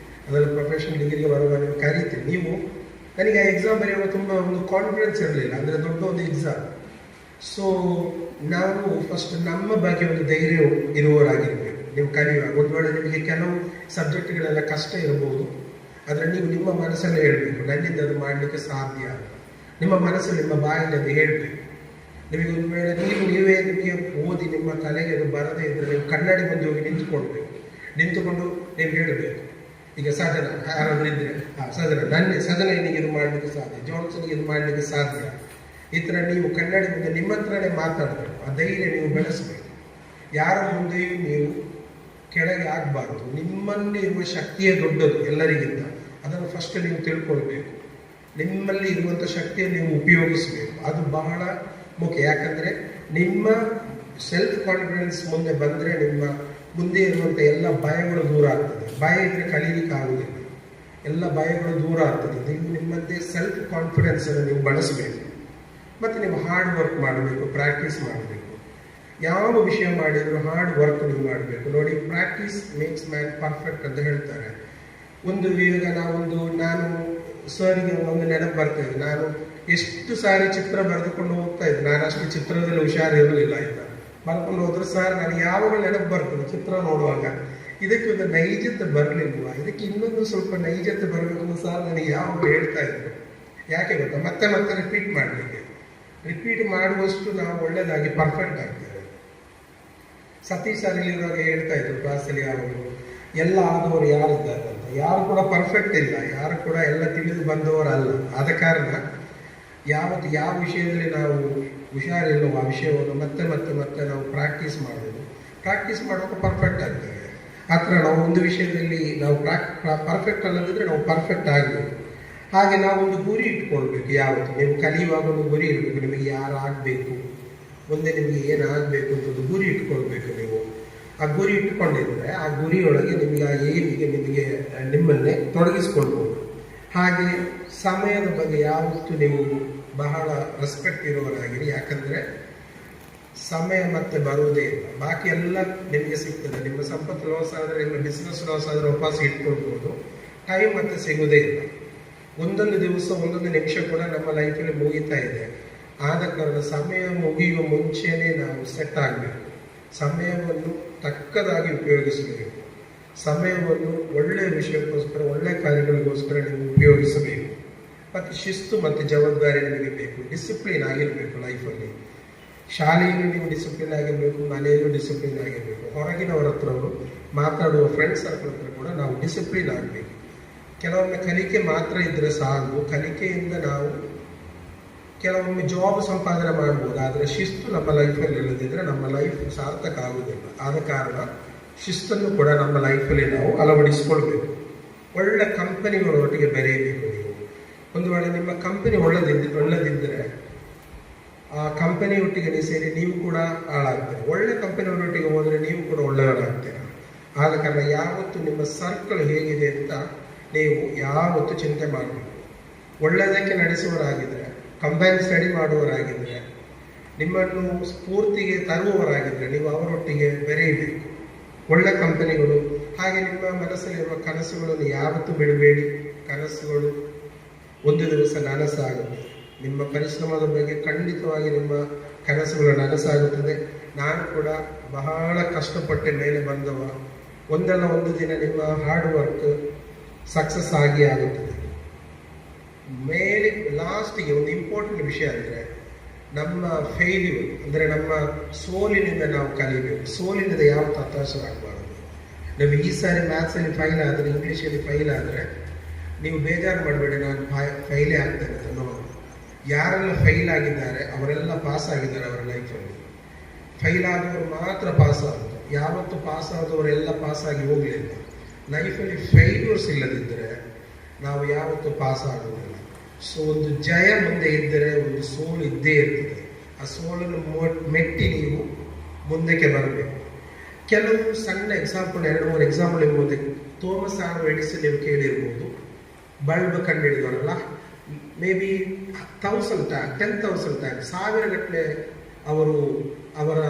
ಅದೆಲ್ಲ ಪ್ರೊಫೆಷನಲ್ ಡಿಗ್ರಿಗೆ ಬರುವಾಗ ನೀವು ಕಲಿತೀರಿ. ನೀವು ನನಗೆ ಆ ಎಕ್ಸಾಮ್ ಬರೆಯುವಾಗ ತುಂಬ ಒಂದು ಕಾನ್ಫಿಡೆನ್ಸ್ ಇರಲಿಲ್ಲ, ಅಂದರೆ ದೊಡ್ಡ ಒಂದು ಎಕ್ಸಾಮ್. ಸೊ ನಾವು ಫಸ್ಟ್ ನಮ್ಮ ಬಗ್ಗೆ ಒಂದು ಧೈರ್ಯ ಇರುವವರಾಗಿರಬೇಕು. ನೀವು ಕಲಿಯುವಾಗ ಒಂದು ವೇಳೆ ನಿಮಗೆ ಕೆಲವು ಸಬ್ಜೆಕ್ಟ್ಗಳೆಲ್ಲ ಕಷ್ಟ ಇರ್ಬೋದು, ಆದರೆ ನೀವು ನಿಮ್ಮ ಮನಸ್ಸಲ್ಲಿ ಹೇಳಬೇಕು, ನನ್ನಿಂದ ಅದು ಮಾಡಲಿಕ್ಕೆ ಸಾಧ್ಯ ಅಂತ. ನಿಮ್ಮ ಮನಸ್ಸಲ್ಲಿ ನಿಮ್ಮ ಬಾಯಲ್ಲಿ ಅದು ಹೇಳಬೇಕು. ನಿಮಗೆ ಒಂದು ವೇಳೆ ನೀವೇ ನಿಮಗೆ ಓದಿ ನಿಮ್ಮ ತಲೆಗೆ ಅದು ಬರದೇ ಇದ್ದರೆ ನೀವು ಕನ್ನಡಿ ಮುಂದೆ ಹೋಗಿ ನಿಂತುಕೊಳ್ಬೇಕು. ನಿಂತುಕೊಂಡು ನೀವು ಹೇಳಬೇಕು, ಈಗ ಸದನ ಯಾರಾದರೂ ಇದ್ದರೆ ಸದನ ನಿನಗೆ ಇದು ಮಾಡಲಿಕ್ಕೆ ಸಾಧ್ಯ, ಜಾನ್ಸನ್ಗೆ ಇದು ಮಾಡಲಿಕ್ಕೆ ಸಾಧ್ಯ. ಈ ಥರ ನೀವು ಕನ್ನಡಿ ಮುಂದೆ ನಿಮ್ಮ ಹತ್ರನೇ ಮಾತಾಡಬೇಕು. ಆ ಧೈರ್ಯ ನೀವು ಬೆಳೆಸಬೇಕು. ಯಾರ ಮುಂದೆಯೂ ನೀವು ಕೆಳಗೆ ಆಗಬಾರ್ದು. ನಿಮ್ಮಲ್ಲಿ ಇರುವ ಶಕ್ತಿಯೇ ದೊಡ್ಡದು ಎಲ್ಲರಿಗಿಂತ. ಅದನ್ನು ಫಸ್ಟ್ ನೀವು ತಿಳ್ಕೊಳ್ಬೇಕು. ನಿಮ್ಮಲ್ಲಿ ಇರುವಂಥ ಶಕ್ತಿಯನ್ನು ನೀವು ಉಪಯೋಗಿಸಬೇಕು. ಅದು ಬಹಳ ಮುಖ್ಯ. ಯಾಕಂದರೆ ನಿಮ್ಮ ಸೆಲ್ಫ್ ಕಾನ್ಫಿಡೆನ್ಸ್ ಮುಂದೆ ಬಂದರೆ ನಿಮ್ಮ ಮುಂದೆ ಇರುವಂಥ ಎಲ್ಲ ಭಯಗಳು ದೂರ ಆಗ್ತದೆ. ಭಯ ಇದ್ದರೆ ಕಲೀಲಿಕ್ಕೆ ಆಗುವುದಿಲ್ಲ. ಎಲ್ಲ ಭಯಗಳು ದೂರ ಆಗ್ತದೆ. ನೀವು ನಿಮ್ಮದೇ ಸೆಲ್ಫ್ ಕಾನ್ಫಿಡೆನ್ಸನ್ನು ನೀವು ಬಳಸಬೇಕು. ಮತ್ತು ನೀವು ಹಾರ್ಡ್ ವರ್ಕ್ ಮಾಡಬೇಕು, ಪ್ರಾಕ್ಟೀಸ್ ಮಾಡಬೇಕು. ಯಾವ ವಿಷಯ ಮಾಡಿದರೂ ಹಾರ್ಡ್ ವರ್ಕ್ ನೀವು ಮಾಡಬೇಕು. ನೋಡಿ, ಪ್ರಾಕ್ಟೀಸ್ ಮೇಕ್ಸ್ ಮ್ಯಾನ್ ಪರ್ಫೆಕ್ಟ್ ಅಂತ ಹೇಳ್ತಾರೆ. ಈಗ ನಾನು ಸರ್ಗೆ ಒಂದು ನೆನಪು ಬರ್ತೇನೆ. ನಾನು ಎಷ್ಟು ಸಾರಿ ಚಿತ್ರ ಬರೆದುಕೊಂಡು ಹೋಗ್ತಾ ಇದ್ದೆ. ನಾನು ಅಷ್ಟು ಚಿತ್ರದಲ್ಲಿ ಹುಷಾರಿರಲಿಲ್ಲ. ಆಯ್ತಾ, ಬರ್ಕೊಂಡು ಹೋದ್ರೆ ಸರ್ ನನಗೆ ಯಾವಾಗ ನೆನಪು ಬರ್ತದೆ ಚಿತ್ರ ನೋಡುವಾಗ, ಇದಕ್ಕೆ ಒಂದು ನೈಜತೆ ಬರಲಿಲ್ವಾ, ಇದಕ್ಕೆ ಇನ್ನೊಂದು ಸ್ವಲ್ಪ ನೈಜತೆ ಬರಬೇಕು ಸರ್ ನನಗೆ ಯಾವಾಗ ಹೇಳ್ತಾ ಇದ್ರು. ಯಾಕೆ ಗೊತ್ತಾ, ಮತ್ತೆ ಮತ್ತೆ ರಿಪೀಟ್ ಮಾಡಲಿಕ್ಕೆ. ರಿಪೀಟ್ ಮಾಡುವಷ್ಟು ನಾವು ಒಳ್ಳೆಯದಾಗಿ ಪರ್ಫೆಕ್ಟ್ ಆಗ್ತೇವೆ. ಸತೀಶ್ ಸರ್ ಇಲ್ಲಿರುವಾಗ ಹೇಳ್ತಾ ಇದ್ರು ಕ್ಲಾಸಲ್ಲಿ, ಯಾವಾಗಲೂ ಎಲ್ಲ ಆದವರು ಯಾರಿದ್ದಾರೆ ಅಂತ. ಯಾರು ಕೂಡ ಪರ್ಫೆಕ್ಟ್ ಇಲ್ಲ, ಯಾರು ಕೂಡ ಎಲ್ಲ ತಿಳಿದು ಬಂದವರಲ್ಲ. ಆದ ಕಾರಣ ಯಾವ ವಿಷಯದಲ್ಲಿ ನಾವು ಹುಷಾರಿಲ್ಲವೋ ಆ ವಿಷಯವನ್ನು ಮತ್ತೆ ಮತ್ತೆ ಮತ್ತೆ ನಾವು ಪ್ರಾಕ್ಟೀಸ್ ಮಾಡೋದು. ಪ್ರಾಕ್ಟೀಸ್ ಮಾಡುವಾಗ ಪರ್ಫೆಕ್ಟ್ ಆಗ್ತೇವೆ. ಆ ಥರ ನಾವು ಒಂದು ವಿಷಯದಲ್ಲಿ ನಾವು ಪರ್ಫೆಕ್ಟ್ ಅಲ್ಲದಿದ್ದರೆ ನಾವು ಪರ್ಫೆಕ್ಟ್ ಆಗಬೇಕು. ಹಾಗೆ ನಾವು ಒಂದು ಗುರಿ ಇಟ್ಕೊಳ್ಬೇಕು. ಯಾವತ್ತು ನೀವು ಕಲಿಯುವಾಗ ಒಂದು ಗುರಿ ಇರಬೇಕು. ನಿಮಗೆ ಯಾರು ಆಗಬೇಕು, ಮುಂದೆ ನಿಮಗೆ ಏನಾಗಬೇಕು ಅಂತ ಒಂದು ಗುರಿ ಇಟ್ಕೊಳ್ಬೇಕು. ನೀವು ಆ ಗುರಿ ಇಟ್ಕೊಂಡಿದ್ರೆ ಆ ಗುರಿಯೊಳಗೆ ನಿಮಗೆ ಆ ಏನಿಗೆ ನಿಮ್ಮನ್ನೇ ತೊಡಗಿಸ್ಕೊಳ್ಬೋದು. ಹಾಗೆ ಸಮಯದ ಬಗ್ಗೆ ಯಾವತ್ತೂ ನೀವು ಬಹಳ ರೆಸ್ಪೆಕ್ಟ್ ಇರೋರಾಗಿರಿ. ಯಾಕಂದರೆ ಸಮಯ ಮತ್ತೆ ಬರುವುದೇ ಇಲ್ಲ. ಬಾಕಿ ಎಲ್ಲ ನಿಮಗೆ ಸಿಗ್ತದೆ. ನಿಮ್ಮ ಸಂಪತ್ತು ಲಾಸ್ ಆದರೆ, ನಿಮ್ಮ ಬಿಸ್ನೆಸ್ ಲಾಸ್ ಆದರೆ ವಾಪಸ್ ಇಟ್ಕೊಳ್ಬೋದು. ಟೈಮ್ ಮತ್ತೆ ಸಿಗೋದೇ ಇಲ್ಲ. ಒಂದೊಂದು ದಿವಸ ಒಂದೊಂದು ನಿಮಿಷ ಕೂಡ ನಮ್ಮ ಲೈಫಲ್ಲಿ ಮುಗಿತಾ ಇದೆ. ಆದ ಕಾರಣ ಸಮಯ ಮುಗಿಯುವ ಮುಂಚೆನೇ ನಾವು ಸೆಟ್ ಆಗಬೇಕು. ಸಮಯವನ್ನು ತಕ್ಕದಾಗಿ ಉಪಯೋಗಿಸಬೇಕು. ಸಮಯವನ್ನು ಒಳ್ಳೆಯ ವಿಷಯಕ್ಕೋಸ್ಕರ, ಒಳ್ಳೆಯ ಕಾರ್ಯಗಳಿಗೋಸ್ಕರ ನೀವು ಉಪಯೋಗಿಸಬೇಕು. ಮತ್ತು ಶಿಸ್ತು ಮತ್ತು ಜವಾಬ್ದಾರಿ ನಿಮಗೆ ಬೇಕು. ಡಿಸಿಪ್ಲಿನ್ ಆಗಿರಬೇಕು ಲೈಫಲ್ಲಿ. ಶಾಲೆಯಲ್ಲಿ ನೀವು ಡಿಸಿಪ್ಲಿನ್ ಆಗಿರಬೇಕು, ಮನೆಯಲ್ಲೂ ಡಿಸಿಪ್ಲಿನ್ ಆಗಿರಬೇಕು. ಹೊರಗಿನವರ ಹತ್ರ ಮಾತಾಡುವ ಫ್ರೆಂಡ್ಸ್ ಸರ್ಕಲ್ ಹತ್ರ ಕೂಡ ನಾವು ಡಿಸಿಪ್ಲಿನ್ ಆಗಬೇಕು. ಕೆಲವೊಮ್ಮೆ ಕಲಿಕೆ ಮಾತ್ರ ಇದ್ದರೆ ಸಾಕು. ಕಲಿಕೆಯಿಂದ ನಾವು ಕೆಲವೊಮ್ಮೆ ಜಾಬ್ ಸಂಪಾದನೆ ಮಾಡ್ಬೋದು. ಆದರೆ ಶಿಸ್ತು ನಮ್ಮ ಲೈಫಲ್ಲಿ ಇಲ್ಲದಿದ್ದರೆ ನಮ್ಮ ಲೈಫ್ ಸಾರ್ಥಕ ಆಗುವುದಿಲ್ಲ. ಆದ ಕಾರಣ ಶಿಸ್ತನ್ನು ಕೂಡ ನಮ್ಮ ಲೈಫಲ್ಲಿ ನಾವು ಅಳವಡಿಸಿಕೊಳ್ಬೇಕು. ಒಳ್ಳೆ ಕಂಪನಿಗಳೊಟ್ಟಿಗೆ ಬೆರೆಯಬೇಕು. ನೀವು ಒಂದು ವೇಳೆ ನಿಮ್ಮ ಕಂಪನಿ ಒಳ್ಳೆದಿದ್ದರೆ ಆ ಕಂಪನಿಯೊಟ್ಟಿಗೆ ನೀವು ಸೇರಿ ನೀವು ಕೂಡ ಹಾಳಾಗ್ತೀರ. ಒಳ್ಳೆ ಕಂಪನಿಯವರೊಟ್ಟಿಗೆ ಹೋದರೆ ನೀವು ಕೂಡ ಒಳ್ಳೆಯವರಾಗ್ತೀರ. ಆದ ಕಾರಣ ಯಾವತ್ತು ನಿಮ್ಮ ಸರ್ಕಲ್ ಹೇಗಿದೆ ಅಂತ ನೀವು ಯಾವತ್ತು ಚಿಂತೆ ಮಾಡಬೇಕು. ಒಳ್ಳೆಯದಕ್ಕೆ ನಡೆಸುವವರಾಗಿದ್ದರೆ, ಕಂಬೈನ್ ಸ್ಟಡಿ ಮಾಡುವವರಾಗಿದ್ದರೆ, ನಿಮ್ಮನ್ನು ಸ್ಫೂರ್ತಿಗೆ ತರುವವರಾಗಿದ್ದರೆ ನೀವು ಅವರೊಟ್ಟಿಗೆ ಬೆರೆಯಬೇಕು. ಒಳ್ಳೆ ಕಂಪನಿಗಳು. ಹಾಗೆ ನಿಮ್ಮ ಮನಸ್ಸಲ್ಲಿರುವ ಕನಸುಗಳನ್ನು ಯಾವತ್ತೂ ಬಿಡಬೇಡಿ. ಕನಸುಗಳು ಒಂದು ದಿವಸ ನನಸಾಗುತ್ತೆ. ನಿಮ್ಮ ಪರಿಶ್ರಮದ ಬಗ್ಗೆ ಖಂಡಿತವಾಗಿ ನಿಮ್ಮ ಕನಸುಗಳು ನನಸಾಗುತ್ತದೆ. ನಾನು ಕೂಡ ಬಹಳ ಕಷ್ಟಪಟ್ಟ ಮೇಲೆ ಬಂದವ. ಒಂದಲ್ಲ ಒಂದು ದಿನ ನಿಮ್ಮ ಹಾರ್ಡ್ ವರ್ಕ್ ಸಕ್ಸಸ್ ಆಗಿ ಆಗುತ್ತದೆ. ಮೇಲೆ ಲಾಸ್ಟಿಗೆ ಒಂದು ಇಂಪಾರ್ಟೆಂಟ್ ವಿಷಯ ಅಂದರೆ ನಮ್ಮ ಫೇಲ್ಯೂರ್ ಅಂದರೆ ನಮ್ಮ ಸೋಲಿನಿಂದ ನಾವು ಕಲಿಬೇಕು. ಸೋಲಿನಿಂದ ಯಾವತ್ತೂ ಹತಾಶರಾಗಬಾರದು. ನಾವು ಈ ಸಾರಿ ಮ್ಯಾಥ್ಸಲ್ಲಿ ಫೈಲ್ ಆದರೆ, ಇಂಗ್ಲೀಷಲ್ಲಿ ಫೈಲ್ ಆದರೆ ನೀವು ಬೇಜಾರು ಮಾಡಬೇಡಿ, ನಾನು ಫೈಲೇ ಆಗ್ತೇನೆ ಅಂತ. ನೋಡಿ, ಯಾರೆಲ್ಲ ಫೈಲ್ ಆಗಿದ್ದಾರೆ ಅವರೆಲ್ಲ ಪಾಸ್ ಆಗಿದ್ದಾರೆ ಅವರ ಲೈಫಲ್ಲಿ. ಫೈಲ್ ಆದವರು ಮಾತ್ರ ಪಾಸ್ ಆಗೋದು. ಯಾವತ್ತು ಪಾಸ್ ಆದವರೆಲ್ಲ ಪಾಸ್ ಆಗಿ ಹೋಗಲಿಲ್ಲ. ಲೈಫಲ್ಲಿ ಫೇಲ್ಯೂರ್ಸ್ ಇಲ್ಲದಿದ್ದರೆ ನಾವು ಯಾವತ್ತೂ ಪಾಸ್ ಆಗೋದಿಲ್ಲ. ಸೊ ಒಂದು ಜಯ ಮುಂದೆ ಇದ್ದರೆ ಒಂದು ಸೋಲು ಇದ್ದೇ ಇರ್ತದೆ. ಆ ಸೋಲನ್ನು ಮೆಟ್ಟಿ ನೀವು ಮುಂದಕ್ಕೆ ಬರಬೇಕು. ಕೆಲವು ಸಣ್ಣ ಎಕ್ಸಾಂಪಲ್, 2-3 ಎಕ್ಸಾಂಪಲ್ ಇರ್ಬೋದು. ಥಾಮಸ್ ಆಲ್ವಾ ಎಡಿಸನ್ ನೀವು ಕೇಳಿರ್ಬೋದು. ಬಲ್ಬ್ ಕಂಡುಹಿಡಿದವರಲ್ಲ. ಮೇ ಬಿ 1000 ಟೈಮ್ 1000 ಗಟ್ಟಲೆ ಅವರ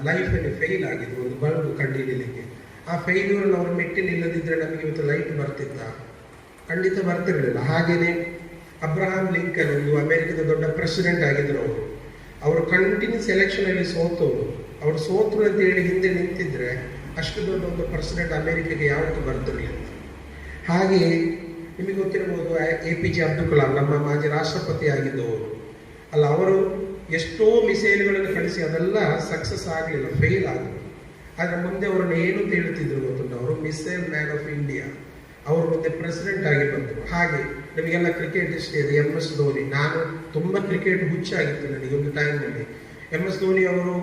ಲೈಫಲ್ಲಿ ಫೇಲ್ ಆಗಿದ್ರು ಒಂದು ಬಲ್ಬ್ ಕಂಡುಹಿಡಿಯಲಿಕ್ಕೆ. ಆ ಫೇಲ್ಯೂರನ್ನು ಅವರು ಮೆಟ್ಟಿ ನಿಲ್ಲದಿದ್ದರೆ ನಮಗೆ ಇವತ್ತು ಲೈಟ್ ಬರ್ತಿತ್ತ? ಖಂಡಿತ ಬರ್ತಿರಲಿಲ್ಲ. ಹಾಗೆಯೇ ಅಬ್ರಹಾಂ ಲಿಂಕನ್, ಒಂದು ಅಮೆರಿಕದ ದೊಡ್ಡ ಪ್ರೆಸಿಡೆಂಟ್ ಆಗಿದ್ರು. ಅವರು ಕಂಟಿನ್ಯೂಸ್ ಎಲೆಕ್ಷನಲ್ಲಿ ಸೋತವರು. ಅವರು ಸೋತರು ಅಂತ ಹೇಳಿ ಹಿಂದೆ ನಿಂತಿದ್ರೆ ಅಷ್ಟು ದೊಡ್ಡ ಒಂದು ಪ್ರೆಸಿಡೆಂಟ್ ಅಮೆರಿಕಕ್ಕೆ ಯಾವತ್ತೂ ಬರ್ತಿರಲಿಲ್ಲ. ಹಾಗೆಯೇ ನಿಮಗೆ ಗೊತ್ತಿರ್ಬೋದು APJ ಅಬ್ದುಲ್ ಕಲಾಂ ನಮ್ಮ ಮಾಜಿ ರಾಷ್ಟ್ರಪತಿ ಆಗಿದ್ದವರು ಅಲ್ಲ, ಅವರು ಎಷ್ಟೋ ಮಿಸೈಲ್ಗಳನ್ನು ಕಳಿಸಿ ಅದೆಲ್ಲ ಸಕ್ಸಸ್ ಆಗಲಿಲ್ಲ, ಫೇಲ್ ಆಗಲಿಲ್ಲ. ಆದರೆ ಮುಂದೆ ಅವರನ್ನು ಏನು ಹೇಳ್ತಿದ್ರು ಗೊತ್ತುಂಟು, ಅವರು ಮಿಸೈಲ್ ಮ್ಯಾನ್ ಆಫ್ ಇಂಡಿಯಾ, ಅವರು ಮುಂದೆ ಪ್ರೆಸಿಡೆಂಟ್ ಆಗಿ ಬಂದರು. ಹಾಗೆ ನಮಗೆಲ್ಲ ಕ್ರಿಕೆಟ್ ಇಷ್ಟ ಇದೆ, MS ಧೋನಿ. ನಾನು ತುಂಬ ಕ್ರಿಕೆಟ್ ಹುಚ್ಚಾಗಿತ್ತು ನನಗೆ ಒಂದು ಟೈಮ್ನಲ್ಲಿ. MS ಧೋನಿ ಅವರು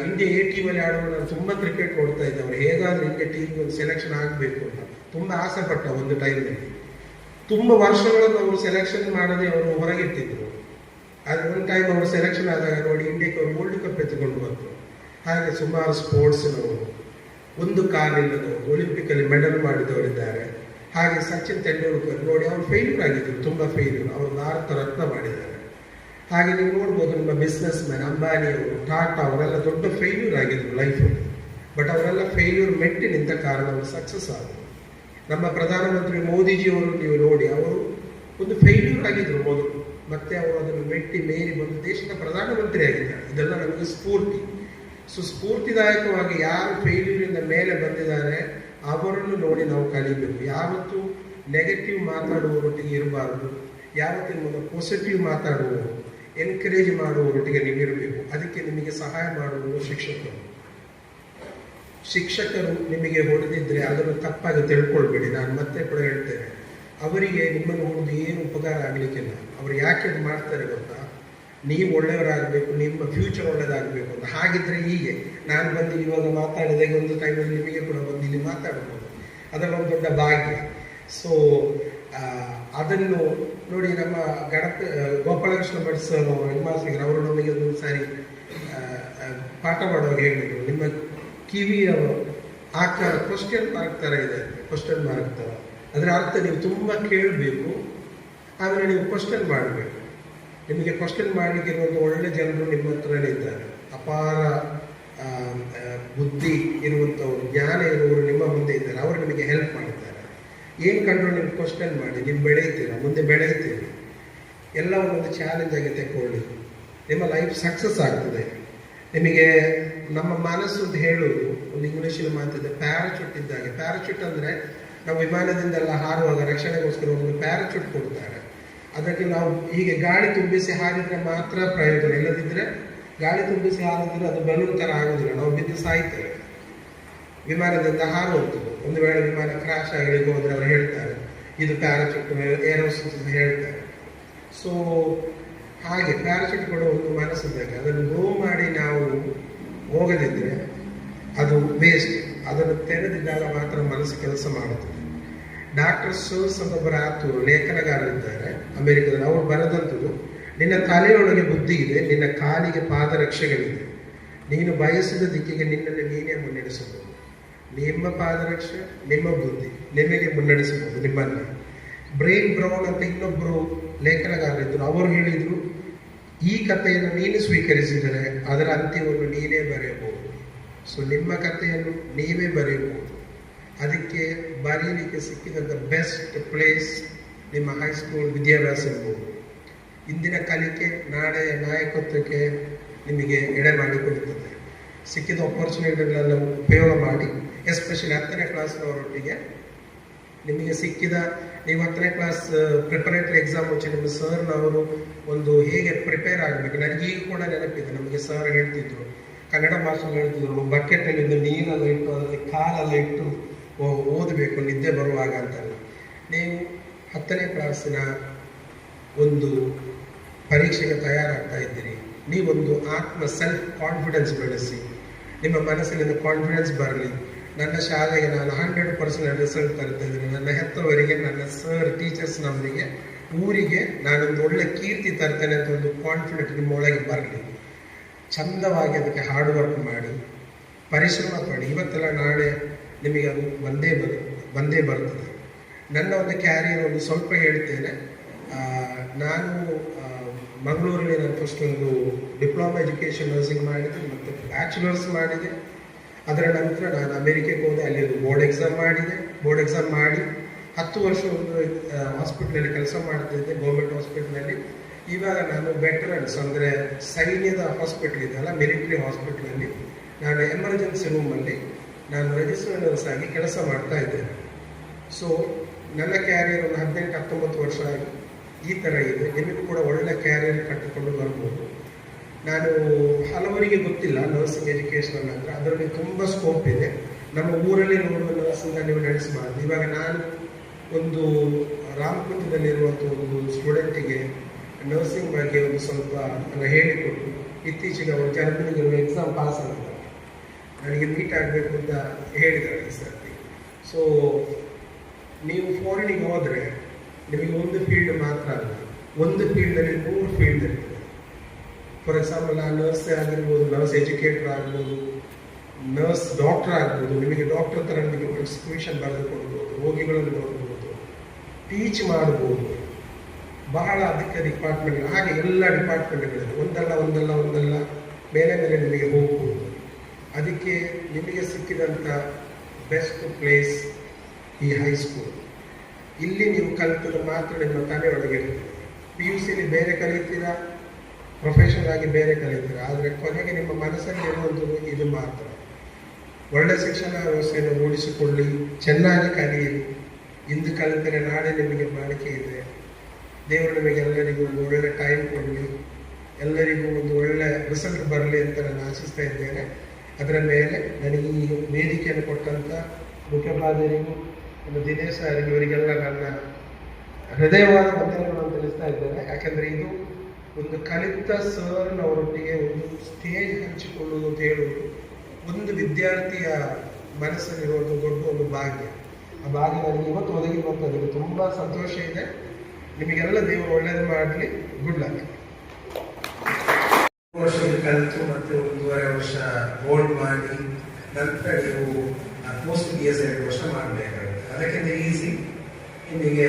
ಇಂಡಿಯಾ A ಟೀಮಲ್ಲಿ ಆಡುವಾಗ ನಾನು ತುಂಬ ಕ್ರಿಕೆಟ್ ನೋಡ್ತಾ ಇದ್ದೆ. ಅವರು ಹೇಗಾದರೂ ಇಂಡಿಯಾ ಟೀಮ್ಗೆ ಒಂದು ಸೆಲೆಕ್ಷನ್ ಆಗಬೇಕು ಅಂತ ತುಂಬ ಆಸೆ ಪಟ್ಟ ಒಂದು ಟೈಮ್ನಲ್ಲಿ. ತುಂಬ ವರ್ಷಗಳನ್ನು ಅವರು ಸೆಲೆಕ್ಷನ್ ಮಾಡದೆ ಅವರು ಹೊರಗಿಟ್ಟಿದ್ರು. ಆದರೆ ಒಂದು ಟೈಮ್ ಅವರು ಸೆಲೆಕ್ಷನ್ ಆದಾಗ ನೋಡಿ ಇಂಡಿಯಾಕ್ಕೆ ಅವರು ವರ್ಲ್ಡ್ ಕಪ್ ಎತ್ತುಕೊಂಡು ಬಂದರು. ಹಾಗೆ ಸುಮಾರು ಸ್ಪೋರ್ಟ್ಸ್ನವರು, ಒಂದು ಕಾಲಿಲ್ಲದವರು, ಒಲಿಂಪಿಕಲ್ಲಿ ಮೆಡಲ್ ಮಾಡಿದವರಿದ್ದಾರೆ. ಹಾಗೆ ಸಚಿನ್ ತೆಂಡೂಲ್ಕರ್ ನೋಡಿ, ಅವರು ಫೇಲ್ಯೂರ್ ಆಗಿದ್ದರು, ತುಂಬ ಫೇಲ್ಯೂರ್. ಅವರು ಭಾರತ ರತ್ನ ಮಾಡಿದ್ದಾರೆ. ಹಾಗೆ ನೀವು ನೋಡ್ಬೋದು ನಿಮ್ಮ ಬಿಸ್ನೆಸ್ ಮ್ಯಾನ್ ಅಂಬಾನಿಯವರು, ಟಾಟಾ, ಅವರೆಲ್ಲ ದೊಡ್ಡ ಫೇಲ್ಯೂರ್ ಆಗಿದ್ರು ಲೈಫಲ್ಲಿ. ಬಟ್ ಅವರೆಲ್ಲ ಫೇಲ್ಯೂರ್ ಮೆಟ್ಟಿ ನಿಂತ ಕಾರಣ ಅವರು ಸಕ್ಸಸ್ ಆದರು. ನಮ್ಮ ಪ್ರಧಾನಮಂತ್ರಿ ಮೋದಿಜಿಯವರು ನೀವು ನೋಡಿ, ಅವರು ಒಂದು ಫೇಲ್ಯೂರ್ ಆಗಿದ್ರು ಮೊದಲು, ಮತ್ತೆ ಅವರು ಅದನ್ನು ಮೆಟ್ಟಿ ಮೇರಿ ಬಂದು ದೇಶದ ಪ್ರಧಾನಮಂತ್ರಿ ಆಗಿದ್ದಾರೆ. ಇದೆಲ್ಲ ನಮಗೆ ಸ್ಫೂರ್ತಿ. ಸೊ ಸ್ಫೂರ್ತಿದಾಯಕವಾಗಿ ಯಾರು ಫೇಲ್ಯೂರಿಂದ ಮೇಲೆ ಬಂದಿದ್ದಾರೆ ಅವರನ್ನು ನೋಡಿ ನಾವು ಕಲಿಬೇಕು. ಯಾವತ್ತೂ ನೆಗೆಟಿವ್ ಮಾತಾಡುವವರೊಟ್ಟಿಗೆ ಇರಬಾರ್ದು, ಯಾವತ್ತೂ ನಿಮಗೆ ಪಾಸಿಟಿವ್ ಮಾತಾಡುವವರು, ಎನ್ಕರೇಜ್ ಮಾಡುವವರೊಟ್ಟಿಗೆ ನೀವಿರಬೇಕು. ಅದಕ್ಕೆ ನಿಮಗೆ ಸಹಾಯ ಮಾಡುವವರು ಶಿಕ್ಷಕರು ನಿಮಗೆ ಹೊಡೆದಿದ್ರೆ ಅದನ್ನು ತಪ್ಪಾಗಿ ತಿಳ್ಕೊಳ್ಬೇಡಿ. ನಾನು ಮತ್ತೆ ಕೂಡ ಹೇಳ್ತೇನೆ, ಅವರಿಗೆ ನಿಮ್ಮನ್ನು ಹೊಡೆದು ಏನು ಉಪಕಾರ ಆಗಲಿಕ್ಕಿಲ್ಲ. ಅವರು ಯಾಕೆ ಅದು ಮಾಡ್ತಾರೆ ಗೊತ್ತಾ, ನೀವು ಒಳ್ಳೆಯವರಾಗಬೇಕು, ನಿಮ್ಮ ಫ್ಯೂಚರ್ ಒಳ್ಳೆಯದಾಗಬೇಕು ಅಂತ. ಹಾಗಿದ್ರೆ ಹೀಗೆ ನಾನು ಬಂದು ಇವಾಗ ಮಾತಾಡಿದಾಗ ಒಂದು ಟೈಮಲ್ಲಿ ನಿಮಗೆ ಕೂಡ ಬಂದು ಇಲ್ಲಿ ಮಾತಾಡ್ಬೋದು, ಅದೆಲ್ಲ ಒಂದು ದೊಡ್ಡ ಭಾಗ್ಯ. ಸೊ ಅದನ್ನು ನೋಡಿ, ನಮ್ಮ ಗೋಪಾಲಕೃಷ್ಣ ಭಟ್ ಸರ್ ಅವರು ಹೆಡ್ಮಾಸ್ಟರ್ ಅವರು ನಮಗೆ ಒಂದು ಸಾರಿ ಪಾಠ ಮಾಡುವಾಗ ಹೇಳಿದರು, ನಿಮ್ಮ ಕಿವಿಯ ಆಕಾರ ಕ್ವಶನ್ ಮಾರ್ಕ್ ಥರ ಇದೆ, ಕ್ವಶನ್ ಮಾರ್ಕ್ ಥರ. ಅದರ ಅರ್ಥ ನೀವು ತುಂಬ ಕೇಳಬೇಕು, ಆಮೇಲೆ ನೀವು ಕ್ವಶನ್ ಮಾಡಬೇಕು. ನಿಮಗೆ ಕ್ವಶನ್ ಮಾಡಲಿಕ್ಕೆ ಒಂದು ಒಳ್ಳೆ ಜನರು ನಿಮ್ಮ ಹತ್ರನೇ ಇದ್ದಾರೆ, ಅಪಾರ ಬುದ್ಧಿ ಇರುವಂಥವ್ರು, ಜ್ಞಾನ ಇರುವವರು ನಿಮ್ಮ ಮುಂದೆ ಇದ್ದಾರೆ. ಅವರು ನಿಮಗೆ ಹೆಲ್ಪ್ ಮಾಡ್ತಾರೆ. ಏನು ಕಂಡ್ರು ನೀವು ಕ್ವಶನ್ ಮಾಡಿ, ನೀವು ಬೆಳೀತೀರ, ಮುಂದೆ ಬೆಳೀತೀರಿ. ಎಲ್ಲ ಒಂದೊಂದು ಚಾಲೆಂಜ್ ಆಗಿ ತೆಕ್ಕೊಳ್ಳಿ, ನಿಮ್ಮ ಲೈಫ್ ಸಕ್ಸಸ್ ಆಗ್ತದೆ. ನಿಮಗೆ ನಮ್ಮ ಮನಸ್ಸು ಅಂತ ಹೇಳೋದು ಒಂದು ಇಂಗ್ಲೀಷಲ್ಲಿ ಮಾತಿದೆ, ಪ್ಯಾರಾಚೂಟ್ ಇದ್ದಾಗೆ. ಪ್ಯಾರಾಚೂಟ್ ಅಂದರೆ ನಾವು ವಿಮಾನದಿಂದೆಲ್ಲ ಹಾರುವಾಗ ರಕ್ಷಣೆಗೋಸ್ಕರ ಒಂದು ಪ್ಯಾರಾಚೂಟ್ ಕೊಡ್ತಾರೆ. ಅದಕ್ಕೆ ನಾವು ಹೀಗೆ ಗಾಳಿ ತುಂಬಿಸಿ ಹಾರಿದರೆ ಮಾತ್ರ ಪ್ರಯೋಜನ, ಇಲ್ಲದಿದ್ದರೆ ಗಾಳಿ ತುಂಬಿಸಿ ಹಾರಿದ್ರೆ ಅದು ಬಲೂನ್ ಥರ ಆಗೋದಿಲ್ಲ, ನಾವು ಬಿದ್ದು ಸಾಯ್ತೇವೆ. ವಿಮಾನದಿಂದ ಹಾರುವಂಥದ್ದು, ಒಂದು ವೇಳೆ ವಿಮಾನ ಕ್ರಾಶ್ ಆಗಲಿಕ್ಕೆ ಹೋದರೆ ಅವರು ಹೇಳ್ತಾರೆ ಇದು ಪ್ಯಾರಾಚೂಟ್, ಏರೋಸಿಸ್ ಅಂತ ಹೇಳ್ತಾರೆ. ಸೊ ಹಾಗೆ ಪ್ಯಾರಾಚೂಟ್ ಕೊಡೋ ಒಂದು ಮನಸ್ಸಿದ್ದಾಗ ಅದನ್ನು ಗ್ರೋ ಮಾಡಿ ನಾವು ಹೋಗದಿದ್ದರೆ ಅದು ವೇಸ್ಟ್. ಅದನ್ನು ತೆರೆದಿದ್ದಾಗ ಮಾತ್ರ ಮನಸ್ಸು ಕೆಲಸ ಮಾಡುತ್ತದೆ. ಡಾಕ್ಟರ್ ಸೋಲ್ಸ್ ಅಂತ ಒಬ್ಬರ ಆತೂರು ಲೇಖನಗಾರರಿದ್ದಾರೆ ಅಮೆರಿಕದಲ್ಲಿ. ಅವರು ಬರೆದಂಥದ್ದು, ನಿನ್ನ ತಲೆಯೊಳಗೆ ಬುದ್ಧಿ ಇದೆ, ನಿನ್ನ ಕಾಲಿಗೆ ಪಾದರಕ್ಷೆಗಳಿದೆ, ನೀನು ಬಯಸಿದ ದಿಕ್ಕಿಗೆ ನಿನ್ನನ್ನು ನೀನೇ ಮುನ್ನಡೆಸಬಹುದು. ನಿಮ್ಮ ಪಾದರಕ್ಷೆ, ನಿಮ್ಮ ಬುದ್ಧಿ ನಿಮಗೆ ಮುನ್ನಡೆಸಬಹುದು ನಿಮ್ಮನ್ನು. ಬ್ರೇನ್ ಬ್ರೌನ್ ಅಂತ ಇನ್ನೊಬ್ಬರು ಲೇಖನಗಾರರಿದ್ದರು. ಅವರು ಹೇಳಿದರು, ಈ ಕಥೆಯನ್ನು ನೀನು ಸ್ವೀಕರಿಸಿದರೆ ಅದರ ಅಂತ್ಯವನ್ನು ನೀನೇ ಬರೆಯಬಹುದು. ಸೊ ನಿಮ್ಮ ಕಥೆಯನ್ನು ನೀವೇ ಬರೆಯಬಹುದು. ಅದಕ್ಕೆ ಬರೆಯಲಿಕ್ಕೆ ಸಿಕ್ಕಿದಂಥ ಬೆಸ್ಟ್ ಪ್ಲೇಸ್ ನಿಮ್ಮ ಹೈಸ್ಕೂಲ್ ವಿದ್ಯಾಭ್ಯಾಸ ಇರ್ಬೋದು. ಇಂದಿನ ಕಲಿಕೆ ನಾಳೆಯ ನಾಯಕತ್ವಕ್ಕೆ ನಿಮಗೆ ಎಡೆ ಮಾಡಿಕೊಡುತ್ತದೆ. ಸಿಕ್ಕಿದ ಆಪರ್ಚುನಿಟಿಗಳನ್ನು ಉಪಯೋಗ ಮಾಡಿ, ಎಸ್ಪೆಷಲಿ 10ನೇ ಕ್ಲಾಸ್ನವರೊಟ್ಟಿಗೆ ನಿಮಗೆ ಸಿಕ್ಕಿದ, ನೀವು 10ನೇ ಕ್ಲಾಸ್ ಪ್ರಿಪರೇಟರಿ ಎಕ್ಸಾಮ್ ಮುಂಚೆ ನಿಮ್ಮ ಸರ್ನವರು ಒಂದು ಹೇಗೆ ಪ್ರಿಪೇರ್ ಆಗಬೇಕು, ನನಗೀಗ ಕೂಡ ನೆನಪಿದೆ. ನಮಗೆ ಸರ್ ಹೇಳ್ತಿದ್ರು, ಕನ್ನಡ ಭಾಷೆಯಲ್ಲಿ ಹೇಳ್ತಿದ್ರು, ಬಕೆಟಲ್ಲಿ ಒಂದು ನೀರೆಲ್ಲ ಇಟ್ಟು ಅದರಲ್ಲಿ ಕಾಲೆಲ್ಲ ಇಟ್ಟು ಓದಬೇಕು ನಿದ್ದೆ ಬರುವಾಗ ಅಂತಲ್ಲ. ನೀವು 10ನೇ ಕ್ಲಾಸಿನ ಒಂದು ಪರೀಕ್ಷೆಗೆ ತಯಾರಾಗ್ತಾ ಇದ್ದೀರಿ, ನೀವೊಂದು ಸೆಲ್ಫ್ ಕಾನ್ಫಿಡೆನ್ಸ್ ಬೆಳೆಸಿ, ನಿಮ್ಮ ಮನಸ್ಸಿನಿಂದ ಕಾನ್ಫಿಡೆನ್ಸ್ ಬರಲಿ. ನನ್ನ ಶಾಲೆಗೆ ನಾನು 100% ರಿಸಲ್ಟ್ ತರ್ತಾ ಇದ್ದೀನಿ, ನನ್ನ ಹೆತ್ತವರಿಗೆ, ನನ್ನ ಸರ್ ಟೀಚರ್ಸ್ ನಮ್ಮರಿಗೆ, ಊರಿಗೆ ನಾನೊಂದು ಒಳ್ಳೆ ಕೀರ್ತಿ ತರ್ತೇನೆ ಅಂತ ಒಂದು ಕಾನ್ಫಿಡೆಂಟ್ ನಿಮ್ಮೊಳಗೆ ಬರಲಿ. ಚಂದವಾಗಿ ಅದಕ್ಕೆ ಹಾರ್ಡ್ ವರ್ಕ್ ಮಾಡಿ, ಪರಿಶ್ರಮ ಪಡಿ. ಇವತ್ತೆಲ್ಲ ನಾಳೆ ನಿಮಗೆ ಅದು ಬಂದೇ ಬರ್ತದೆ. ನನ್ನ ಒಂದು ಕ್ಯಾರಿಯರ್ ಒಂದು ಸ್ವಲ್ಪ ಹೇಳ್ತೇನೆ. ನಾನು ಮಂಗಳೂರಲ್ಲಿ ನಾನು ಫಸ್ಟ್ ಒಂದು ಡಿಪ್ಲೊಮಾ ಎಜುಕೇಷನ್ ನರ್ಸಿಂಗ್ ಮಾಡಿದೆ ಮತ್ತು ಬ್ಯಾಚುಲರ್ಸ್ ಮಾಡಿದೆ. ಅದರ ನಂತರ ನಾನು ಅಮೆರಿಕಕ್ಕೆ ಹೋದೆ, ಅಲ್ಲಿ ಒಂದು ಬೋರ್ಡ್ ಎಕ್ಸಾಮ್ ಮಾಡಿದೆ. ಬೋರ್ಡ್ ಎಕ್ಸಾಮ್ ಮಾಡಿ 10 ವರ್ಷ ಒಂದು ಹಾಸ್ಪಿಟ್ಲಲ್ಲಿ ಕೆಲಸ ಮಾಡ್ತಿದ್ದೆ, ಗೌರ್ಮೆಂಟ್ ಹಾಸ್ಪಿಟ್ಲಲ್ಲಿ. ಇವಾಗ ನಾನು ವೆಟರನ್ಸ್ ಅಂದರೆ ಸೈನ್ಯದ ಹಾಸ್ಪಿಟ್ಲ್ ಇದೆಯಲ್ಲ, ಮಿಲಿಟರಿ ಹಾಸ್ಪಿಟ್ಲಲ್ಲಿ ನಾನು ಎಮರ್ಜೆನ್ಸಿ ರೂಮಲ್ಲಿ ನಾನು ರಿಜಿಸ್ಟರ್ಡ್ ನರ್ಸ್ ಆಗಿ ಕೆಲಸ ಮಾಡ್ತಾ ಇದ್ದೇನೆ. ಸೊ ನನ್ನ ಕ್ಯಾರಿಯರ್ ಒಂದು 18-19 ವರ್ಷ ಆಗಿ ಈ ಥರ ಇದೆ. ನಿಮಗೂ ಕೂಡ ಒಳ್ಳೆ ಕ್ಯಾರಿಯರ್ ಕಟ್ಟಿಕೊಂಡು ಬರ್ಬೋದು. ನಾನು ಹಲವರಿಗೆ ಗೊತ್ತಿಲ್ಲ ನರ್ಸಿಂಗ್ ಎಜುಕೇಷನ್ ಅಂದರೆ ಅದರಲ್ಲಿ ತುಂಬ ಸ್ಕೋಪ್ ಇದೆ. ನಮ್ಮ ಊರಲ್ಲಿ ನೋಡುವ ನರ್ಸಿಂಗ್ ನೀವು ನಡೆಸಬಾರ್ದು. ಇವಾಗ ನಾನು ಒಂದು ರಾಮಕುಂಟದಲ್ಲಿರುವಂಥ ಒಂದು ಸ್ಟೂಡೆಂಟಿಗೆ ನರ್ಸಿಂಗ್ ಬಗ್ಗೆ ಒಂದು ಸ್ವಲ್ಪ ಹೇಳಿಕೊಟ್ಟು ಇತ್ತೀಚೆಗೆ ಅವರು ಜರ್ಮನಿಗೆ ಎಕ್ಸಾಮ್ ಪಾಸ್ ಆಗಿದ್ದಾರೆ. ನನಗೆ ಮೀಟ್ ಆಗಬೇಕು ಅಂತ ಹೇಳಿದ್ದಾರೆ ಈ ಸರ್ತಿ. ಸೊ ನೀವು ಫಾರಿನಿಗೆ ಹೋದರೆ ನಿಮಗೆ ಒಂದು ಫೀಲ್ಡ್ ಮಾತ್ರ ಅಲ್ಲ, ಒಂದು ಫೀಲ್ಡಲ್ಲಿ 3 ಫೀಲ್ಡ್ ಇರ್ತದೆ. ಫಾರ್ ಎಕ್ಸಾಂಪಲ್ ನಾನು ನರ್ಸೇ ಆಗಿರ್ಬೋದು, ನರ್ಸ್ ಎಜುಕೇಟರ್ ಆಗ್ಬೋದು, ನರ್ಸ್ ಡಾಕ್ಟರ್ ಆಗ್ಬೋದು. ನಿಮಗೆ ಡಾಕ್ಟರ್ ಥರ ನಿಮಗೆ ಪ್ರಿಸ್ಕ್ರಿಪ್ಷನ್ ಬರೆದು ಕೊಡ್ಬೋದು, ರೋಗಿಗಳನ್ನು ನೋಡ್ಬೋದು, ಟೀಚ್ ಮಾಡ್ಬೋದು. ಬಹಳ ಅದಕ್ಕೆ ಡಿಪಾರ್ಟ್ಮೆಂಟ್, ಹಾಗೆ ಎಲ್ಲ ಡಿಪಾರ್ಟ್ಮೆಂಟ್ಗಳಿದೆ. ಒಂದಲ್ಲ ಮೇಲೆ ನಿಮಗೆ ಹೋಗ್ಬೋದು. ಅದಕ್ಕೆ ನಿಮಗೆ ಸಿಕ್ಕಿದಂಥ ಬೆಸ್ಟ್ ಪ್ಲೇಸ್ ಈ ಹೈಸ್ಕೂಲ್. ಇಲ್ಲಿ ನೀವು ಕಲಿತದ್ದು ಮಾತ್ರ ನಿಮ್ಮ ತಲೆಯೊಳಗೆ ಇರ್ತದೆ. PUCಲಿ ಬೇರೆ ಕಲಿತೀರಾ, ಪ್ರೊಫೆಷನಲ್ ಆಗಿ ಬೇರೆ ಕಲಿತೀರಾ, ಆದರೆ ಕೊನೆಗೆ ನಿಮ್ಮ ಮನಸ್ಸಲ್ಲಿ ಇರುವುದು ಇದು ಮಾತ್ರ. ಒಳ್ಳೆ ಶಿಕ್ಷಣ ವ್ಯವಸ್ಥೆಯನ್ನು ರೂಢಿಸಿಕೊಳ್ಳಿ, ಚೆನ್ನಾಗಿ ಕಲಿಯಿರಿ. ಇಂದು ಕಲಿತರೆ ನಾಳೆ ನಿಮಗೆ ಬಾಳಿಕೆ ಇದೆ. ದೇವರು ನಿಮಗೆಲ್ಲರಿಗೂ ಒಂದು ಒಳ್ಳೆ ಟೈಮ್ ಕೊಡಲಿ, ಎಲ್ಲರಿಗೂ ಒಂದು ಒಳ್ಳೆ ರಿಸಲ್ಟ್ ಬರಲಿ ಅಂತ ನಾನು ಆಶಿಸ್ತಾ ಇದ್ದೇನೆ. ಅದರ ಮೇಲೆ ನನಗೆ ಈ ವೇದಿಕೆಯನ್ನು ಕೊಟ್ಟಂಥ ಮುಖ್ಯೋಪಾಧ್ಯಾಯರಿಗೂ ನಮ್ಮ ದಿನೇಶ್ ಅವರಿಗೆ, ಇವರಿಗೆಲ್ಲ ನನ್ನ ಹೃದಯವಾದ ವಂದನೆಗಳನ್ನು ತಿಳಿಸ್ತಾ ಇದ್ದೇನೆ. ಯಾಕೆಂದರೆ ಇದು ಒಂದು ಕಲಿತ ಸರ್ನವರೊಟ್ಟಿಗೆ ಒಂದು ಸ್ಟೇಜ್ ಹಂಚಿಕೊಳ್ಳುವುದು ಅಂತ ಹೇಳುವುದು ಒಂದು ವಿದ್ಯಾರ್ಥಿಯ ಮನಸ್ಸಲ್ಲಿರುವಂಥ ದೊಡ್ಡ ಒಂದು ಭಾಗ್ಯ. ಆ ಭಾಗ್ಯ ನನಗೆ ಇವತ್ತು ಒದಗಿ ಬರ್ತದೆ. ತುಂಬ ಸಂತೋಷ ಇದೆ. ನಿಮಗೆಲ್ಲ ದೇವರು ಒಳ್ಳೇದು ಮಾಡಲಿ. Good luck. ವರ್ಷದಲ್ಲಿ ಕಲಿತು ಮತ್ತೆ 1.5 ವರ್ಷ ಬೋರ್ಡ್ ಮಾಡಿ ನಂತರ ನೀವು ಪೋಸ್ಟ್ PS 2 ವರ್ಷ ಮಾಡಬೇಕಾಗುತ್ತೆ. ಅದಕ್ಕಿಂತ ಈಸಿ ನಿಮಗೆ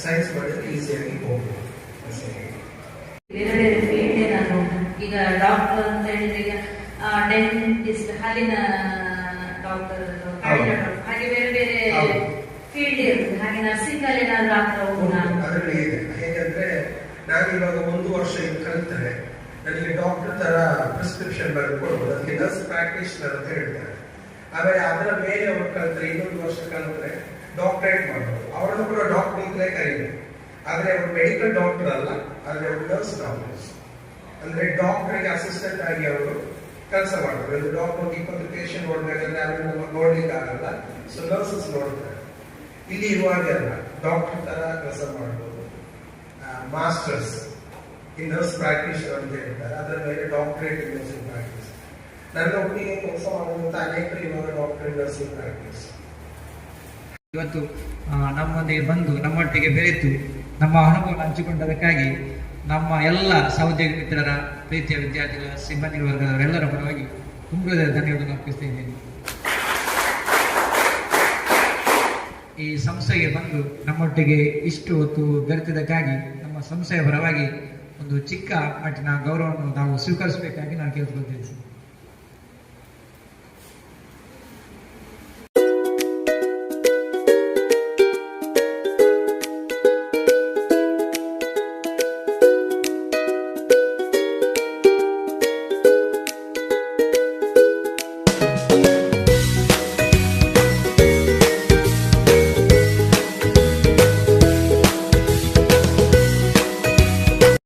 ಸೈನ್ಸ್ ಮಾಡಿದ್ರೆ ಈಸಿಯಾಗಿ ಹೋಗ್ಬೋದು. ಬೇರೆ ಬೇರೆ ಫೀಲ್ಡ್ ನಾನು ಈಗ ಡಾಕ್ಟರ್ ಅಂತ ಹೇಳಿದ್ರೆ ಈಗ ಡೆಂಟಿಸ್ಟ್, ಹಾಲಿನ ಡಾಕ್ಟರ್, ಹಾಗೆ ಬೇರೆ ಬೇರೆ ಫೀಲ್ಡ್ ಇರ್ತದೆ. ಹಾಗೆ ನರ್ಸಿಂಗ್ ಅಲ್ಲಿ ಏನಾದ್ರು ಅದರಲ್ಲಿ ಇದೆ. ಹೇಗಂದ್ರೆ ನಾನು ಇವಾಗ 1 ವರ್ಷ ಕಲಿತರೆ ನನಗೆ ಡಾಕ್ಟರ್ ತರ ಪ್ರಿಸ್ಕ್ರಿಪ್ಷನ್ ಬರೆದು ಕೊಡ್ಬೋದು. ಅದಕ್ಕೆ ನರ್ಸ್ ಪ್ರಾಕ್ಟೀಷನರ್ ಅಂತ ಹೇಳ್ತಾರೆ. ಆಮೇಲೆ ಅದರ ಮೇಲೆ ಅವರು ಕಲಿತರೆ 1 ವರ್ಷ ಕಲಿತರೆ ಡಾಕ್ಟರೇಟ್ ಮಾಡ್ಬೋದು. ಅವರನ್ನು ಕೂಡ ಡಾಕ್ಟರ್ ಅಂತಲೇ ಕರೀಬೇಕು. ಆದರೆ ಅವರು ಮೆಡಿಕಲ್ ಡಾಕ್ಟರ್ ಅಲ್ಲ, ಆದರೆ ಅವರು ನರ್ಸ್ ಡಾಕ್ಟರ್ಸ್. ಅಂದ್ರೆ ಡಾಕ್ಟರ್ಗೆ ಅಸಿಸ್ಟೆಂಟ್ ಆಗಿ ಅವರು ಕೆಲಸ ಮಾಡ್ತಾರೆ. ಒಂದು ಡಾಕ್ಟರ್ 20 ಪೇಷಂಟ್ ನೋಡ್ಬೇಕಂದ್ರೆ ಅದನ್ನು ನೋಡ್ಲಿಕ್ಕೆ ಆಗಲ್ಲ. ಸೊ ನರ್ಸಸ್ ನೋಡ್ತಾರೆ. ಇಲ್ಲಿ ಇರುವಾಗ ಅಲ್ಲ, ಡಾಕ್ಟರ್ ತರ ಕೆಲಸ ಮಾಡ್ಬೋದು. ಮಾಸ್ಟರ್ಸ್ ಇನ್ ನರ್ಸ್ ಪ್ರಾಕ್ಟೀಷನರ್ ಅಂತ ಹೇಳ್ತಾರೆ. ಅದರ ಮೇಲೆ ಡಾಕ್ಟರೇಟ್ ಇನ್ ನರ್ಸಿಂಗ್ ಪ್ರಾಕ್ಟೀಸ್. ನನ್ನ ಒಟ್ಟಿಗೆ ಕೆಲಸ ಮಾಡುವಂತ ಅನೇಕರು ಇವಾಗ ಡಾಕ್ಟರೇಟ್ ನರ್ಸಿಂಗ್ ಪ್ರಾಕ್ಟೀಸ್. ಇವತ್ತು ನಮ್ಮೊಂದಿಗೆ ಬಂದು ನಮ್ಮೊಟ್ಟಿಗೆ ಬೆರೆತು ನಮ್ಮ ಅನುಭವ ಹಂಚಿಕೊಂಡದಕ್ಕಾಗಿ ನಮ್ಮ ಎಲ್ಲ ಸಹೋದ್ಯೋಗಿ ಮಿತ್ರರ, ಪ್ರೀತಿಯ ವಿದ್ಯಾರ್ಥಿಗಳ, ಸಿಬ್ಬಂದಿ ವರ್ಗದವರೆಲ್ಲರ ಪರವಾಗಿ ತುಂಬ ಧನ್ಯವಾದ ಅರ್ಪಿಸ್ತಾ ಇದ್ದೇನೆ. ಈ ಸಂಸ್ಥೆಗೆ ಬಂದು ನಮ್ಮೊಟ್ಟಿಗೆ ಇಷ್ಟು ಹೊತ್ತು ಬೆರೆತಿದ್ದಕ್ಕಾಗಿ ನಮ್ಮ ಸಂಸ್ಥೆಯ ಪರವಾಗಿ ಒಂದು ಚಿಕ್ಕ ಮಟ್ಟಿನ ಗೌರವವನ್ನು ನಾವು ಸ್ವೀಕರಿಸಬೇಕಾಗಿ ನಾನು ಕೇಳಿಕೊಳ್ತೇನೆ.